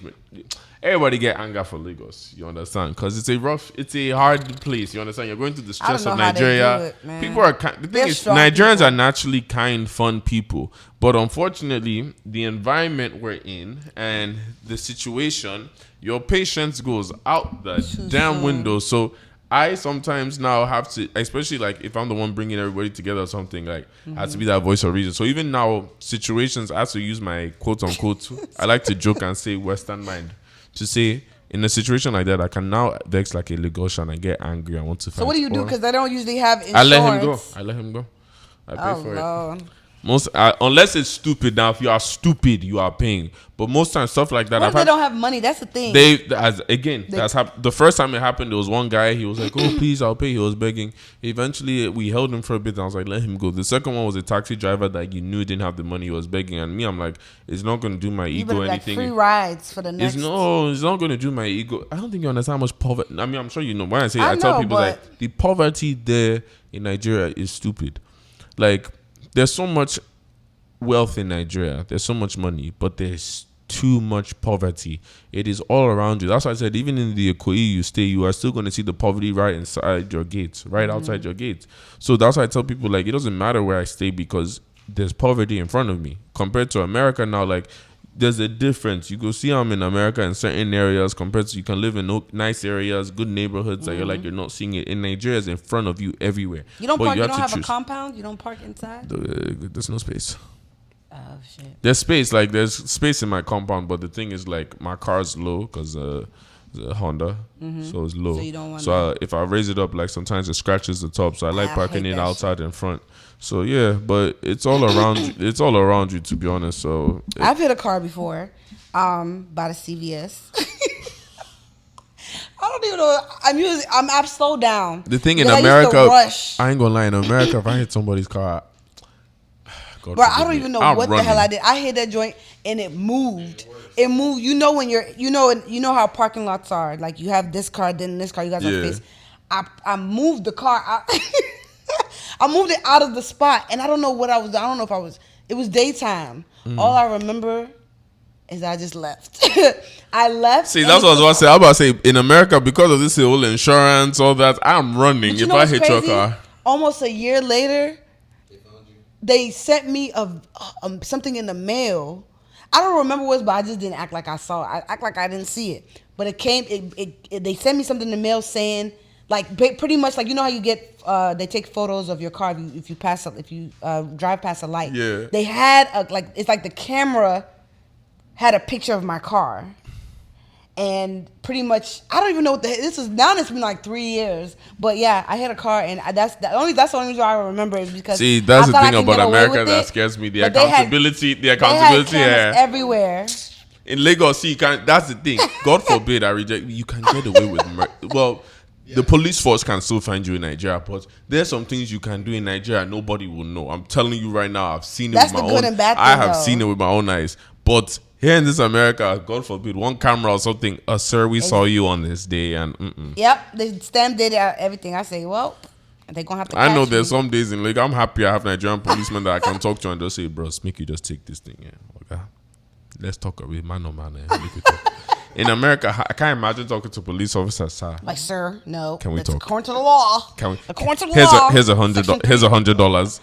get anger for Lagos. You understand? Because it's a hard place. You understand? You're going through the stress of Nigeria. People are the thing is, Nigerians are naturally kind, fun people. But unfortunately, the environment we're in and the situation, your patience goes out the damn window. So I sometimes now have to, especially like if I'm the one bringing everybody together or something, like I have to be that voice of reason. So even now, situations, I have to use my quote unquote, I like to joke and say Western mind, to say in a situation like that, I can now vex like a Lagosian and get angry. I want to fight. So what do you do? Because they don't usually have insurance. I let him go. I pay for it. Most unless it's stupid. Now, if you are stupid, you are paying. But most times, stuff like that. What if they don't have money? That's the thing. The first time it happened, there was one guy. He was like, "Oh, please, I'll pay." He was begging. Eventually, we held him for a bit. And I was like, "Let him go." The second one was a taxi driver that you knew didn't have the money. He was begging, and me, I'm like, "It's not going to do my ego anything." Free rides for the next. It's not going to do my ego. I don't think you understand how much poverty. I mean, I'm sure you know. When I tell people like the poverty there in Nigeria is stupid. Like, there's so much wealth in Nigeria. There's so much money, but there's too much poverty. It is all around you. That's why I said even in the Ikoyi you stay, you are still going to see the poverty right inside your gates, right outside your gates. So that's why I tell people like it doesn't matter where I stay because there's poverty in front of me. Compared to America now, like there's a difference. You go see I'm in America in certain areas compared to you can live in nice areas, good neighborhoods that you're not seeing it. In Nigeria, it's in front of you everywhere. You don't park. You don't have a compound. You don't park inside. There's no space. Oh shit. There's space, like there's space in my compound, but the thing is like my car's low because it's a Honda, so it's low. So you don't want if I raise it up, like sometimes it scratches the top. So I like parking it outside in front. So yeah, but it's all around you. It's all around you, to be honest. So I've hit a car before, by the CVS. I don't even know. I've slowed down. The thing in America, I ain't gonna lie. In America, if I hit somebody's car. Bro, I don't even know what the hell I did. I hit that joint and it moved. It moved. You know when you know how parking lots are. Like you have this car, then this car. You guys have face. I moved the car. I moved it out of the spot, and I don't know what I was. I don't know if I was. It was daytime. All I remember is I just left. I left. See, that's what I was about to say. I was about to say in America because of this whole insurance, all that. I'm running if I hit your car. Almost a year later. They sent me something in the mail. I don't remember what it was, but I just didn't act like I saw it. I act like I didn't see it. But it came. They sent me something in the mail saying, like, pretty much like you know how you get. They take photos of your car if you drive past a light. Yeah. They had it's like the camera had a picture of my car. And pretty much, I don't even know what this is. Now it's been like 3 years, but yeah, I hit a car, and that's the only reason I remember is because. See, that's the thing about America that scares me. The accountability, yeah, everywhere. In Lagos, you can't. That's the thing. God forbid I reject. You can get away with the police force can still find you in Nigeria, but there's some things you can do in Nigeria nobody will know. I'm telling you right now, I've seen it with my own. That's the good and bad thing, I have seen it with my own eyes, but. Here in this America, God forbid, one camera or something, sir, we saw you on this day, and Yep, they stamped it out, everything. I say, well, they're going to have to I know there's some days in Lagos, I'm happy I have Nigerian policemen that I can talk to and just say, bros, make you just take this thing, okay? Let's talk with man on man. In America, I can't imagine talking to police officers, sir. Like, sir, no. Can we talk? According to the law. According to the law. Here's $100. Here's $100.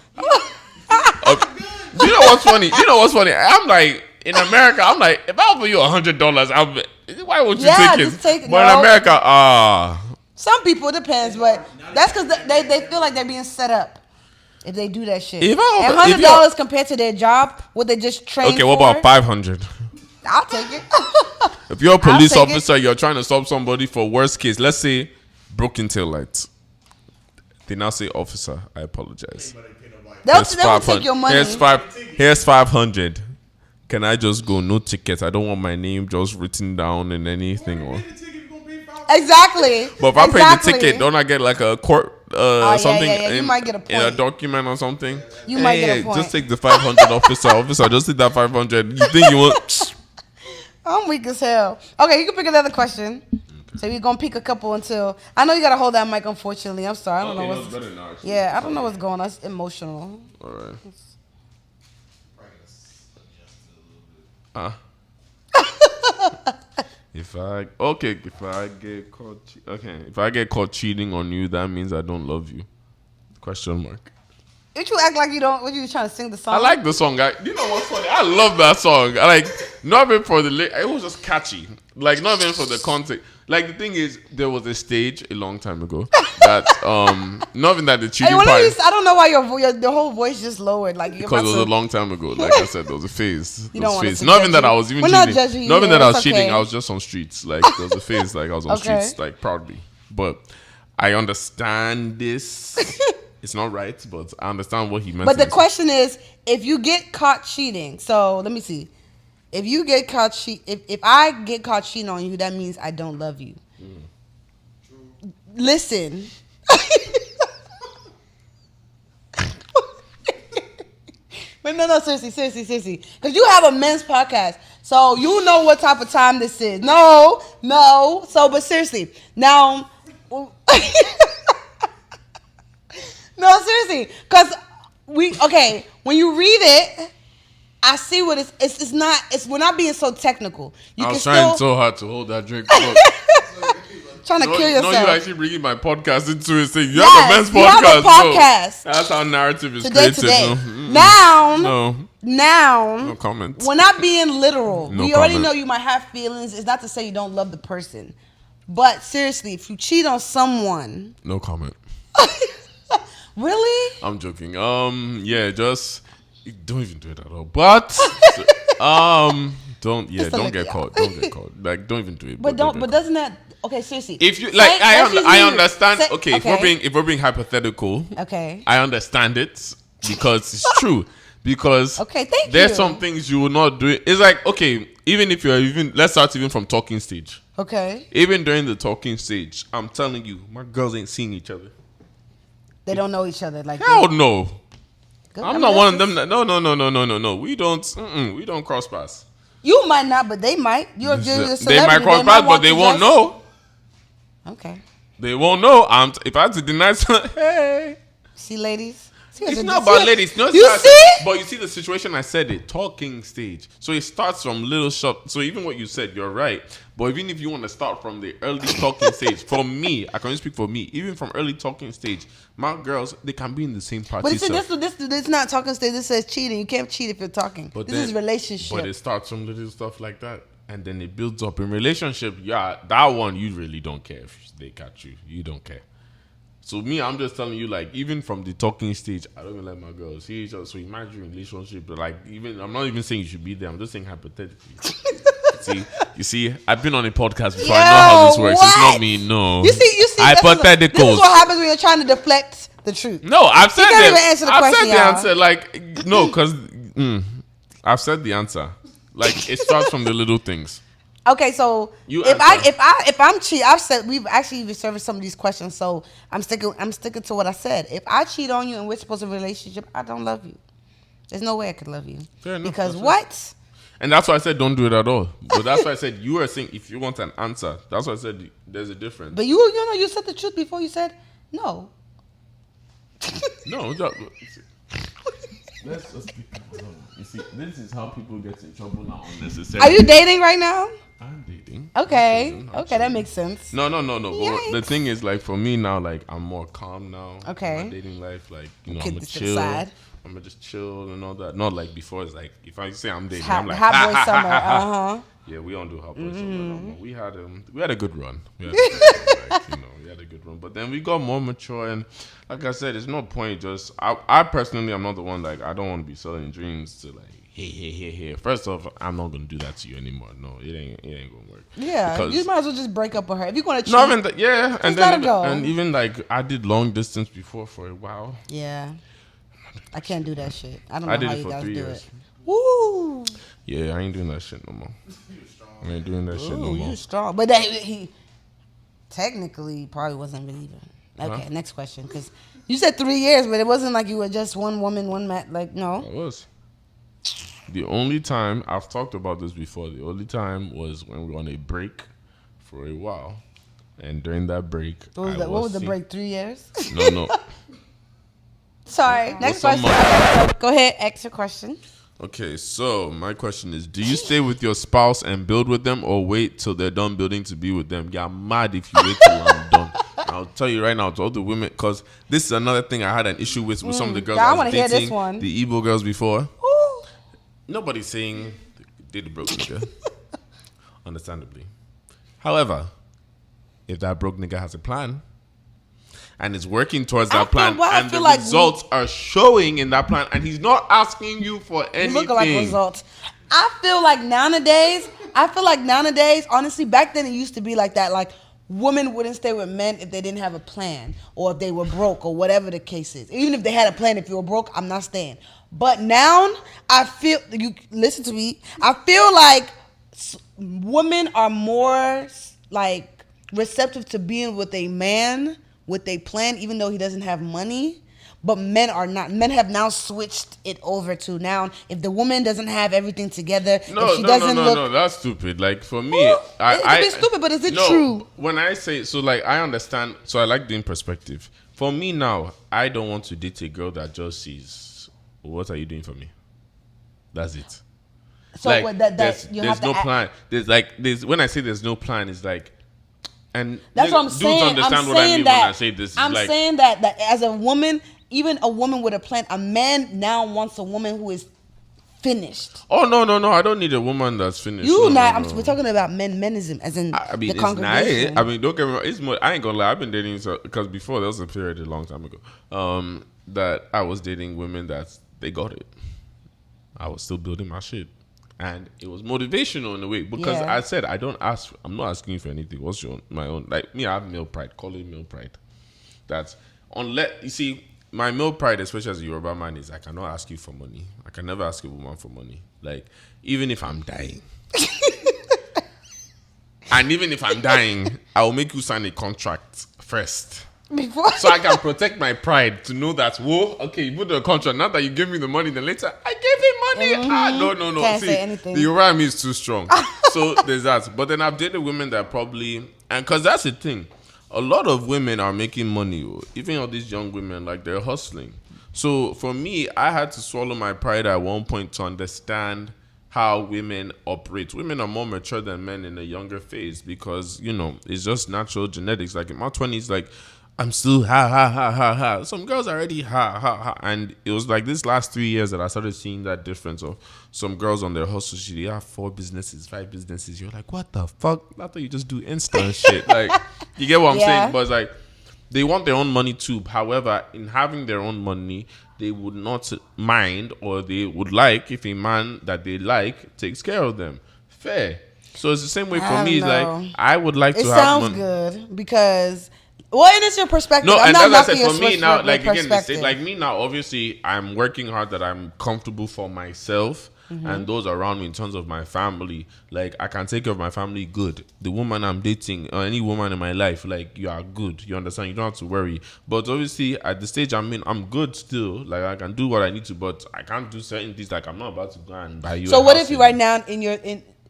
You know what's funny? I'm like, in America, I'm like, if I offer you $100, why would you take it? Just take it. But in America, some people, it depends, but that's because they feel like they're being set up if they do that shit. And $100 compared to their job, would they just train? Okay, what about $500? I'll take it. If you're a police officer, you're trying to stop somebody for worst case, let's say broken tail lights. They now say, officer, I apologize. They'll take your money. Here's 500. Can I just go? No ticket. I don't want my name just written down in anything. Exactly. But if I pay the ticket, don't I get like a court something you might get a point. in a document or something. You might get a point. Just take the 500, officer. Just take that 500. You think you want? I'm weak as hell. Okay, you can pick another question. Okay. So we're gonna pick a couple until I know you gotta hold that mic. Unfortunately, I'm sorry. I don't know what's better now, yeah, I don't know what's going on. It's emotional. All right. If I get caught cheating on you, that means I don't love you. Question mark. Did you act like you don't? What you trying to sing the song? I like the song. You know what's funny? I love that song. I like not even for the it was just catchy. Like not even for the context. Like the thing is, there was a stage a long time ago that not even that the cheating part. I don't know why the whole voice just lowered. Like because it was a long time ago. Like I said, there was a phase. Not even that I was even cheating. Not judging you. Not even that I was cheating. I was just on streets. Like there was a phase. Like I was on streets. Like proudly. But I understand this. It's not right, but I understand what he meant. But the question is, if you get caught cheating, so let me see. If you get caught if I get caught cheating on you, that means I don't love you. Listen. But no, seriously. Because you have a men's podcast, so you know what type of time this is. No. So, but seriously, now. No, seriously, because when you read it, I see what it's not. We're not being so technical. I was trying so hard to hold that drink. Trying to kill yourself. No, you actually bringing my podcast into it, saying you have a men's podcast. You have a podcast. No, that's how narrative is created. No. Now, no comment. We're not being literal. We already know you might have feelings. It's not to say you don't love the person, but seriously, if you cheat on someone, no comment. Really? I'm joking. Yeah, just don't even do it at all. But don't get caught. Don't get caught. Like don't even do it. But doesn't that seriously? If you like, I understand. If we're being hypothetical, I understand it because it's true. Because there's some things you will not do. It's like even if let's start even from talking stage. Even during the talking stage, I'm telling you, my girls ain't seeing each other. They don't know each other like that. Hell no. I'm not one of them. No. We don't cross paths. You might not, but they might. You're a celebrity. They might cross paths, but they won't know. Okay. They won't know. If I had to deny something, hey. See, ladies? It's not about ladies. No, you see? But you see the situation I said it. Talking stage. So it starts from little shop. So even what you said, you're right. But even if you want to start from the early talking stage, for me, I can only speak for me. Even from early talking stage, my girls, they can be in the same party. But this not talking stage. This says cheating. You can't cheat if you're talking. But this is relationship. But it starts from little stuff like that. And then it builds up. In relationship, that one, you really don't care if they catch you. You don't care. So me, I'm just telling you, like, even from the talking stage, I don't even let my girls see each other. So imagine a relationship, but like, I'm not even saying you should be there. I'm just saying hypothetically. You see, I've been on a podcast before. I know how this works. What? It's not me, no. You see, hypotheticals. This is what happens when you're trying to deflect the truth. No, I've said can't even answer the question, said the answer. Like, no, because I've said the answer. Like, it starts from the little things. Okay, so if I'm cheating, I've said we've actually reserved some of these questions, so I'm sticking to what I said. If I cheat on you and we're supposed to be in a relationship, I don't love you. There's no way I could love you. Fair enough, because what? And that's why I said don't do it at all. But that's why I said you are saying if you want an answer. That's why I said there's a difference. But you said the truth before you said no. No. Let's just speak. You see, this is how people get in trouble now unnecessarily. Are you dating right now? I'm dating. Okay, that makes sense. No. But the thing is, like, for me now, like, I'm more calm now. Okay. In my dating life, like, I'm gonna chill. I'm gonna just chill and all that. Not like before. It's like if I say I'm dating, I'm like hot boy summer. Yeah, we don't do hot boy summer no more. We had a good run. We had a good run. But then we got more mature, and like I said, it's no point. Just I personally, I'm not the one. Like, I don't want to be selling dreams to like. Hey. First off, I'm not gonna do that to you anymore. No, it ain't gonna work. Yeah, because you might as well just break up with her if you're gonna cheat. No, and even like I did long distance before for a while. Yeah, I can't do that shit. I don't know how you guys do it. Woo! Yeah, I ain't doing that shit no more. I ain't doing that shit no more. You strong, but he technically probably wasn't really Okay, next question. Because you said 3 years, but it wasn't like you were just one woman, one man. Like, no. I was. The only time, I've talked about this before, the only time was when we were on a break for a while. And during that break, what was the break? 3 years? No. Sorry. Next question. Go ahead. Ask your question. Okay, so my question is, do you stay with your spouse and build with them, or wait till they're done building to be with them? You're mad if you wait till I'm done. I'll tell you right now, to all the women, because this is another thing I had an issue with some of the girls I was dating, hear this one. The Igbo girls before. Ooh. Nobody's saying they the broke nigga. Understandably. However, if that broke nigga has a plan and is working towards that plan, and the results are showing in that plan, and he's not asking you for anything. Look like results. I feel like nowadays, honestly, back then it used to be like that. Like, women wouldn't stay with men if they didn't have a plan, or if they were broke, or whatever the case is. Even if they had a plan, if you were broke, I'm not staying. But now, I feel, you listen to me, I feel like women are more like receptive to being with a man with a plan, even though he doesn't have money. But men are not. Men have now switched it over to now, if the woman doesn't have everything together, No, that's stupid. Like, for me, it could be stupid, but is it true? When I say, so like, I understand, so I like doing perspective. For me now, I don't want to date a girl that just sees, what are you doing for me? That's it. So like, there's no plan. There's when I say there's no plan, it's like, and that's what I'm saying. Understand what I mean when I say this. I'm saying that as a woman, even a woman with a plan, a man now wants a woman who is finished. Oh no! I don't need a woman that's finished. We're talking about menism, as in the congregation. Don't get me wrong. It's more. I ain't gonna lie. I've been dating because before there was a period a long time ago that I was dating women that they got it. I was still building my shit. And it was motivational in a way, because I said, I'm not asking you for anything. What's my own? Like me, I have male pride. Call it male pride. That's, unless, you see, my male pride, especially as a Yoruba man, is I cannot ask you for money. I can never ask a woman for money. Like, even if I'm dying. And even if I'm dying, I will make you sign a contract first. So I can protect my pride to know that, whoa, okay, you put the contract. Now that you give me the money, then later I gave him money. No. Can't See, say anything. The Yoruba me is too strong. So there's that. But then I've dated women that probably, and because that's the thing, a lot of women are making money. Even all these young women, like, they're hustling. So for me, I had to swallow my pride at one point to understand how women operate. Women are more mature than men in a younger phase because, it's just natural genetics. Like in my 20s, like, I'm still ha. Some girls are already ha. And it was like this last 3 years that I started seeing that difference of some girls on their hustle shit. They have 4 businesses, 5 businesses. You're like, what the fuck? I thought you just do instant shit. Like, you get what I'm saying? But it's like, they want their own money too. However, in having their own money, they would not mind, or they would like if a man that they like takes care of them. Fair. So it's the same way for me. It's like, I would like to have money. It sounds good because... Well, and it's your perspective. No, I'm and not as I said, for me now, like again, like me now, obviously, I'm working hard that I'm comfortable for myself and those around me in terms of my family. Like, I can take care of my family good. The woman I'm dating, or any woman in my life, like, you are good. You understand? You don't have to worry. But obviously, at the stage I'm in, I'm good still. Like, I can do what I need to, but I can't do certain things. Like, I'm not about to go and buy you. So, what if you right now in your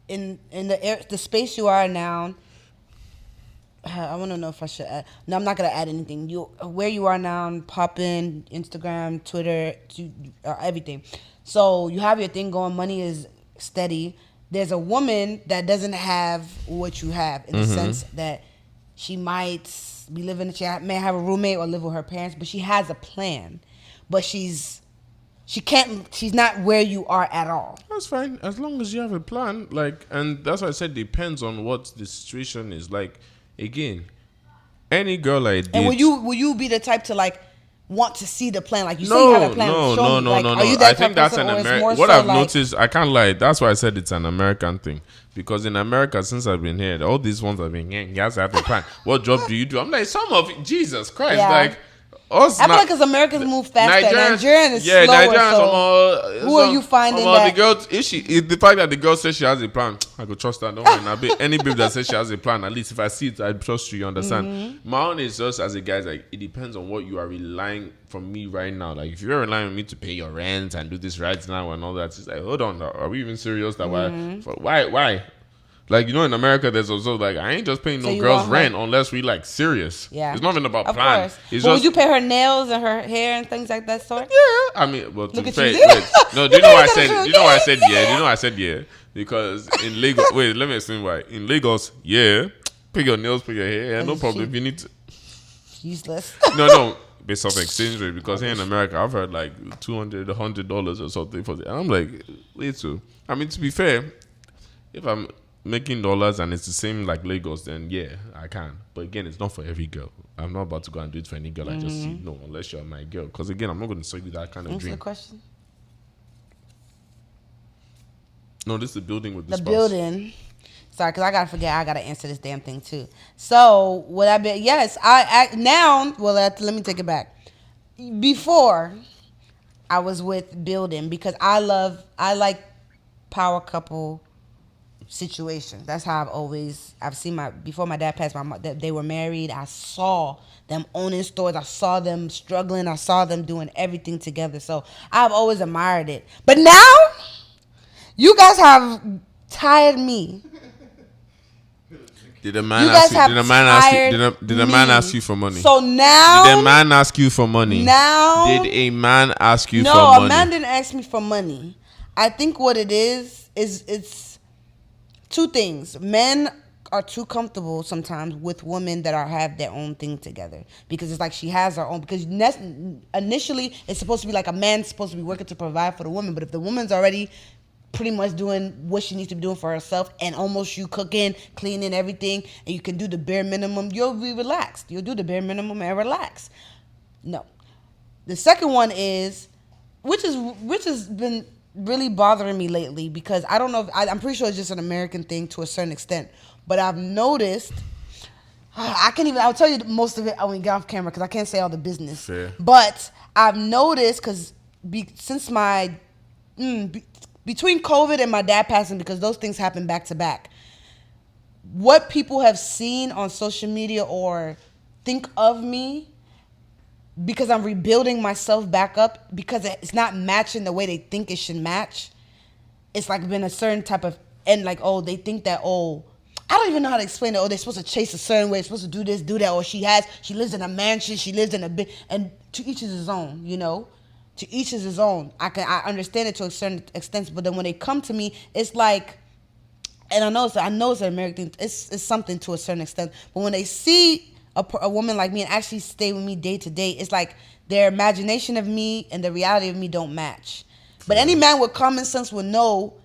in the space you are now? I want to know if I should add. No, I'm not gonna add anything. Where you are now, pop in Instagram, Twitter, everything. So you have your thing going. Money is steady. There's a woman that doesn't have what you have, in the sense that she might be living. She may have a roommate or live with her parents, but she has a plan. But she's not where you are at all. That's fine as long as you have a plan. Like, and that's why I said depends on what the situation is. Like. Again, any girl I date... And will you be the type to, like, want to see the plan? Like, you say you have a plan. No. Are you that I think that's an American... What I've noticed, I can't lie. That's why I said it's an American thing. Because in America, since I've been here, all these ones have been, you guys have a plan. What job do you do? I'm like, Jesus Christ. Yeah. Like, I feel like because Americans move faster. Nigerian is slower. Nigerians so who are you finding that? The fact that the girl says she has a plan, I go trust her. Don't worry. Any babe that says she has a plan, at least if I see it, I trust you. You understand? Mm-hmm. My own is just as a guy, like it depends on what you are relying from me right now. Like if you're relying on me to pay your rent and do this right now and all that, it's like, hold on, are we even serious? That why? Like, you know, in America, there's also like, I ain't just paying no girl's rent unless we like serious. Yeah. It's not even about plan. It's would you pay her nails and her hair and things like that sort? Yeah. I mean, well, to be fair, no, do you know why I said, yeah? Do you know why I said yeah? Because in Lagos, wait, let me explain why. In Lagos, yeah, pay your nails, pay your hair, yeah, no problem. If you need to. Useless. No. Based off exchange rate, because here in America, I've heard like $200, $100 or something for it. And I'm like, wait, so. I mean, to be fair, if I'm making dollars and it's the same like Lagos, then yeah, I can. But again, it's not for every girl. I'm not about to go and do it for any girl I just see. No, unless you're my girl. Because again, I'm not going to sell you that kind of dream. What's the question? No, this is the building with the spouse. Building. Sorry, because I got to forget. I got to answer this damn thing too. So, would I be... Yes, now... Well, let me take it back. Before, I was with building because I like power couple situations. That's how I've seen before my dad passed, they were married. I saw them owning stores. I saw them struggling. I saw them doing everything together. So I've always admired it. But now, you guys have tired me. Did a man ask you for money? So now, did a man ask you for money? Now, did a man ask you for money? No, a man didn't ask me for money. I think what it is it's two things. Men are too comfortable sometimes with women that have their own thing together because it's like she has her own. Because initially it's supposed to be like a man's supposed to be working to provide for the woman, but if the woman's already pretty much doing what she needs to be doing for herself and almost you cooking, cleaning, everything, and you can do the bare minimum, you'll be relaxed. You'll do the bare minimum and relax. No. The second one is, which has been really bothering me lately because I don't know, I'm pretty sure it's just an American thing to a certain extent, but I've noticed, I'll tell you most of it when we get off camera because I can't say all the business. Fair. But I've noticed because since between COVID and my dad passing, because those things happen back to back, what people have seen on social media or think of me, because I'm rebuilding myself back up, because it's not matching the way they think it should match. It's like been a certain type of, and like, oh, they think that, oh, I don't even know how to explain it. Oh, they're supposed to chase a certain way. They're supposed to do this, do that. Or she lives in a mansion. She lives in a big, and to each is his own, you know? To each is his own. I understand it to a certain extent, but then when they come to me, it's like, and I know it's an American thing. It's something to a certain extent. But when they see a woman like me and actually stay with me day to day, it's like their imagination of me and the reality of me don't match. But any man with common sense would know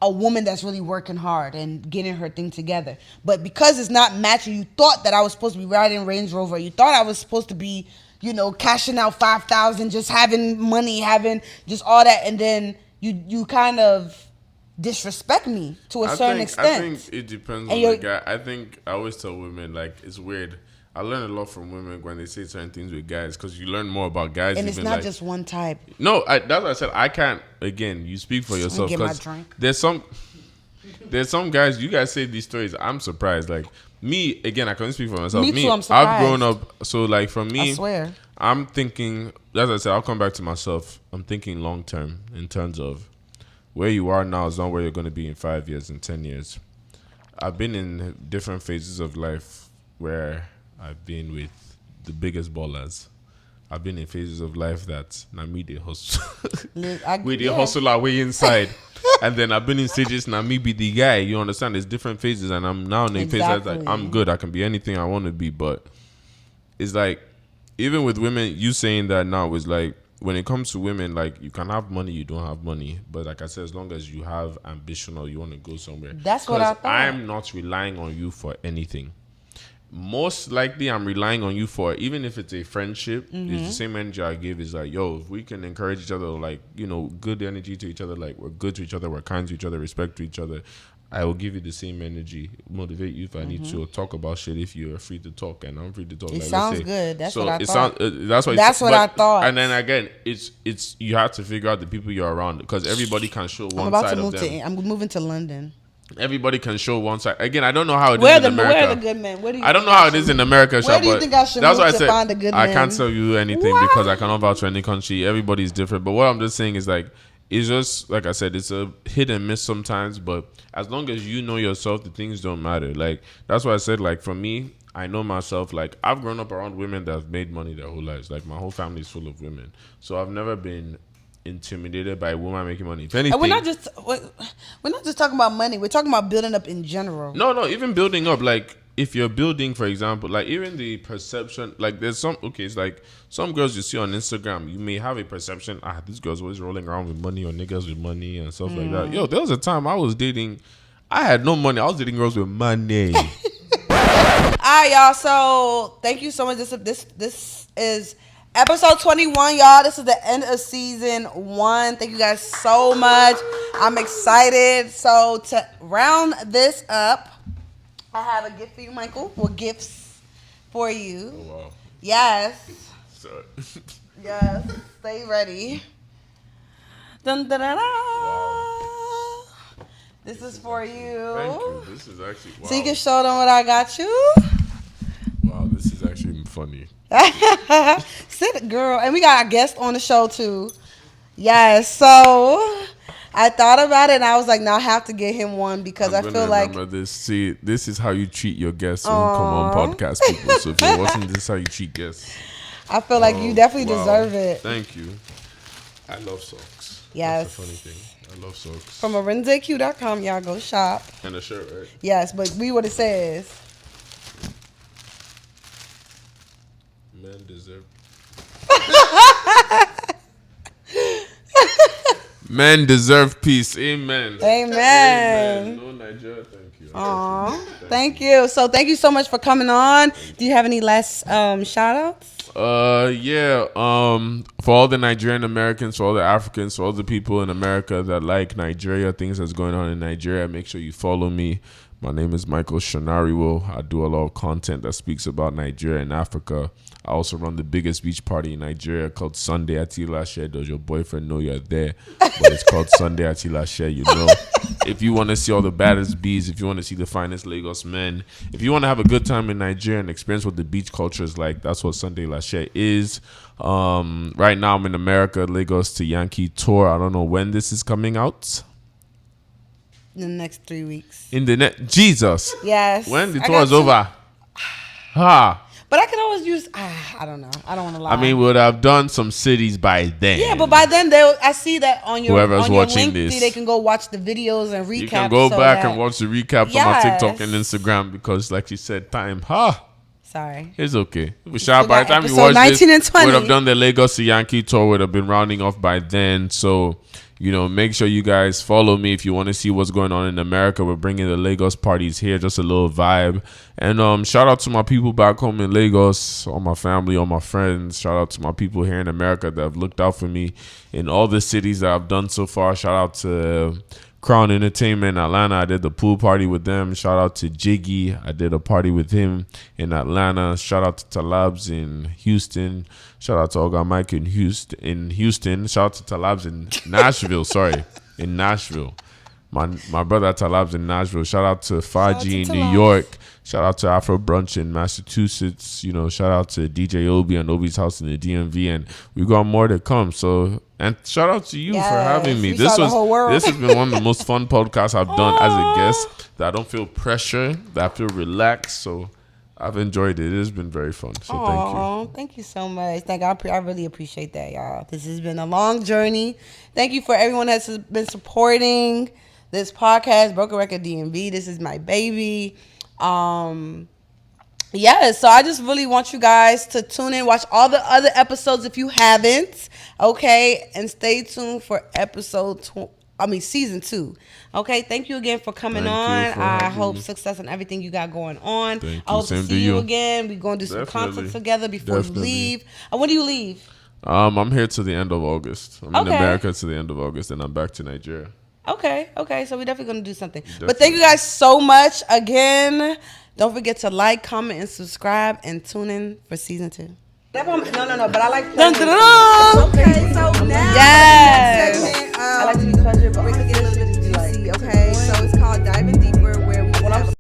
a woman that's really working hard and getting her thing together. But because it's not matching, you thought that I was supposed to be riding Range Rover. You thought I was supposed to be, you know, cashing out $5,000, just having money, having just all that, and then you kind of disrespect me to a certain extent. I think it depends on the guy. I think I always tell women, like, it's weird. I learn a lot from women when they say certain things with guys because you learn more about guys. And it's not like, just one type. No, that's what I said. I can't. Again, you speak for yourself. Get my drink. There's some guys. You guys say these stories. I'm surprised. Like me, again, I can't speak for myself. Me too. I'm surprised. I've grown up. So like for me, I swear. I'm thinking. As I said, I'll come back to myself. I'm thinking long term in terms of where you are now is not where you're going to be in 5 years and 10 years. I've been in different phases of life where I've been with the biggest ballers. I've been in phases of life that now me they hustle. We they hustle our way inside. And then I've been in stages now me be the guy. You understand? There's different phases and I'm now in a phase that's like I'm good. I can be anything I want to be. But it's like even with women, you saying that now is like when it comes to women, like you can have money, you don't have money. But like I said, as long as you have ambition or you want to go somewhere. That's what I thought. I'm not relying on you for anything. Most likely I'm relying on you for, even if it's a friendship, it's the same energy I give. Is like, yo, if we can encourage each other, like, you know, good energy to each other, like we're good to each other, we're kind to each other, respect to each other, I will give you the same energy, motivate you if I need to, or talk about shit if you're free to talk, and I'm free to talk. It sounds good. That's what I thought. That's what I thought. And then again, it's you have to figure out the people you're around, because everybody can show one side of them. I'm moving to London. Everybody can show one side. Again, I don't know how it is in America. Where are the good men? I don't know how it is in America. Where do you think I should move to find a good man? I can't tell you anything because I cannot vouch for any country. Everybody's different. But what I'm just saying is, like, it's just, like I said, it's a hit and miss sometimes. But as long as you know yourself, the things don't matter. Like, that's why I said, like, for me, I know myself. Like, I've grown up around women that have made money their whole lives. Like, my whole family is full of women. So I've never been intimidated by a woman making money. If anything, we're not just talking about money. We're talking about building up in general. No, even building up. Like, if you're building, for example, like, even the perception, like, there's some, okay, it's like some girls you see on Instagram, you may have a perception, this girl's always rolling around with money, or niggas with money and stuff like that. Yo, there was a time I was dating, I had no money, I was dating girls with money. All right, y'all, so thank you so much. This is episode 21, y'all. This is the end of season 1. Thank you guys so much. I'm excited. So to round this up, I have a gift for you, Michael. Well, gifts for you. Oh, wow. Yes. Sorry. Yes. Stay ready. Dun, dun, dun, dun. Wow. This is for you. Thank you. This is actually, wow. So you can show them what I got you. Wow, this is actually funny. Sit, girl. And we got a guest on the show, too. Yes. So I thought about it, and I was like, no, I have to get him one because I feel like. This. See, this is how you treat your guests when you come on podcast, people. So if you're watching, this is how you treat guests. I feel like you definitely deserve it. Thank you. I love socks. Yes. That's a funny thing. I love socks. From RenzeQ.com, y'all go shop. And a shirt, right? Yes, but read what it says. Men deserve. Men deserve peace. Amen. Amen. No, Nigeria, thank you. Aww. Thank you. So thank you so much for coming on. Do you have any last shout outs? Yeah. For all the Nigerian Americans, for all the Africans, for all the people in America that like Nigeria, things that's going on in Nigeria, make sure you follow me. My name is Michael SONARIWO. I do a lot of content that speaks about Nigeria and Africa. I also run the biggest beach party in Nigeria called Sunday at Ilashe. Does your boyfriend know you're there? But it's called Sunday at Ilashe, you know. If you want to see all the baddest bees, if you want to see the finest Lagos men, if you want to have a good time in Nigeria and experience what the beach culture is like, that's what Sunday Ilashe is. Right now I'm in America, Lagos to Yankee tour. I don't know when this is coming out. In the next 3 weeks. Jesus. Yes. When the tour is over. But I can always use. I don't know. I don't want to lie. I mean, we would have done some cities by then. Yeah, but by then I see that on your whoever's on your watching link, this, they can go watch the videos and recap. You can go back and watch the recaps on my TikTok and Instagram because, like you said, time. Sorry. It's okay. We shall by the time you watch this, we would have done the Lagos to Yankee tour. Would have been rounding off by then. So, you know, make sure you guys follow me if you want to see what's going on in America. We're bringing the Lagos parties here, just a little vibe. And shout out to my people back home in Lagos, all my family, all my friends. Shout out to my people here in America that have looked out for me in all the cities that I've done so far. Shout out to Crown Entertainment in Atlanta. I did the pool party with them. Shout out to Jiggy. I did a party with him in Atlanta. Shout out to Talabs in Houston. Shout out to Olga Mike in Houston. Shout out to Talabs in Nashville. In Nashville. My brother Talabs in Nashville. Shout out to Faji in New York. Shout out to Afro Brunch in Massachusetts. You know, shout out to DJ Obi and Obi's house in the DMV. And we got more to come. So, and shout out to you for having me. This has been one of the most fun podcasts I've done as a guest. That I don't feel pressure. That I feel relaxed. So I've enjoyed it. It has been very fun. So thank you. Thank you so much. I really appreciate that, y'all. This has been a long journey. Thank you for everyone that's been supporting this podcast, Broken Record DMV. This is my baby. Yeah, so I just really want you guys to tune in, watch all the other episodes if you haven't, okay? And stay tuned for season 2. Okay, thank you again for coming on. I hope success in everything you got going on. I hope to see you again. We're going to do some content together before you leave. When do you leave? I'm here to the end of August. I'm in America to the end of August, and I'm back to Nigeria. Okay. So we're definitely gonna do something. Definitely. But thank you guys so much again. Don't forget to like, comment, and subscribe, and tune in for season 2. No. But I like. Dun, dun, dun. Okay, so now. Yes.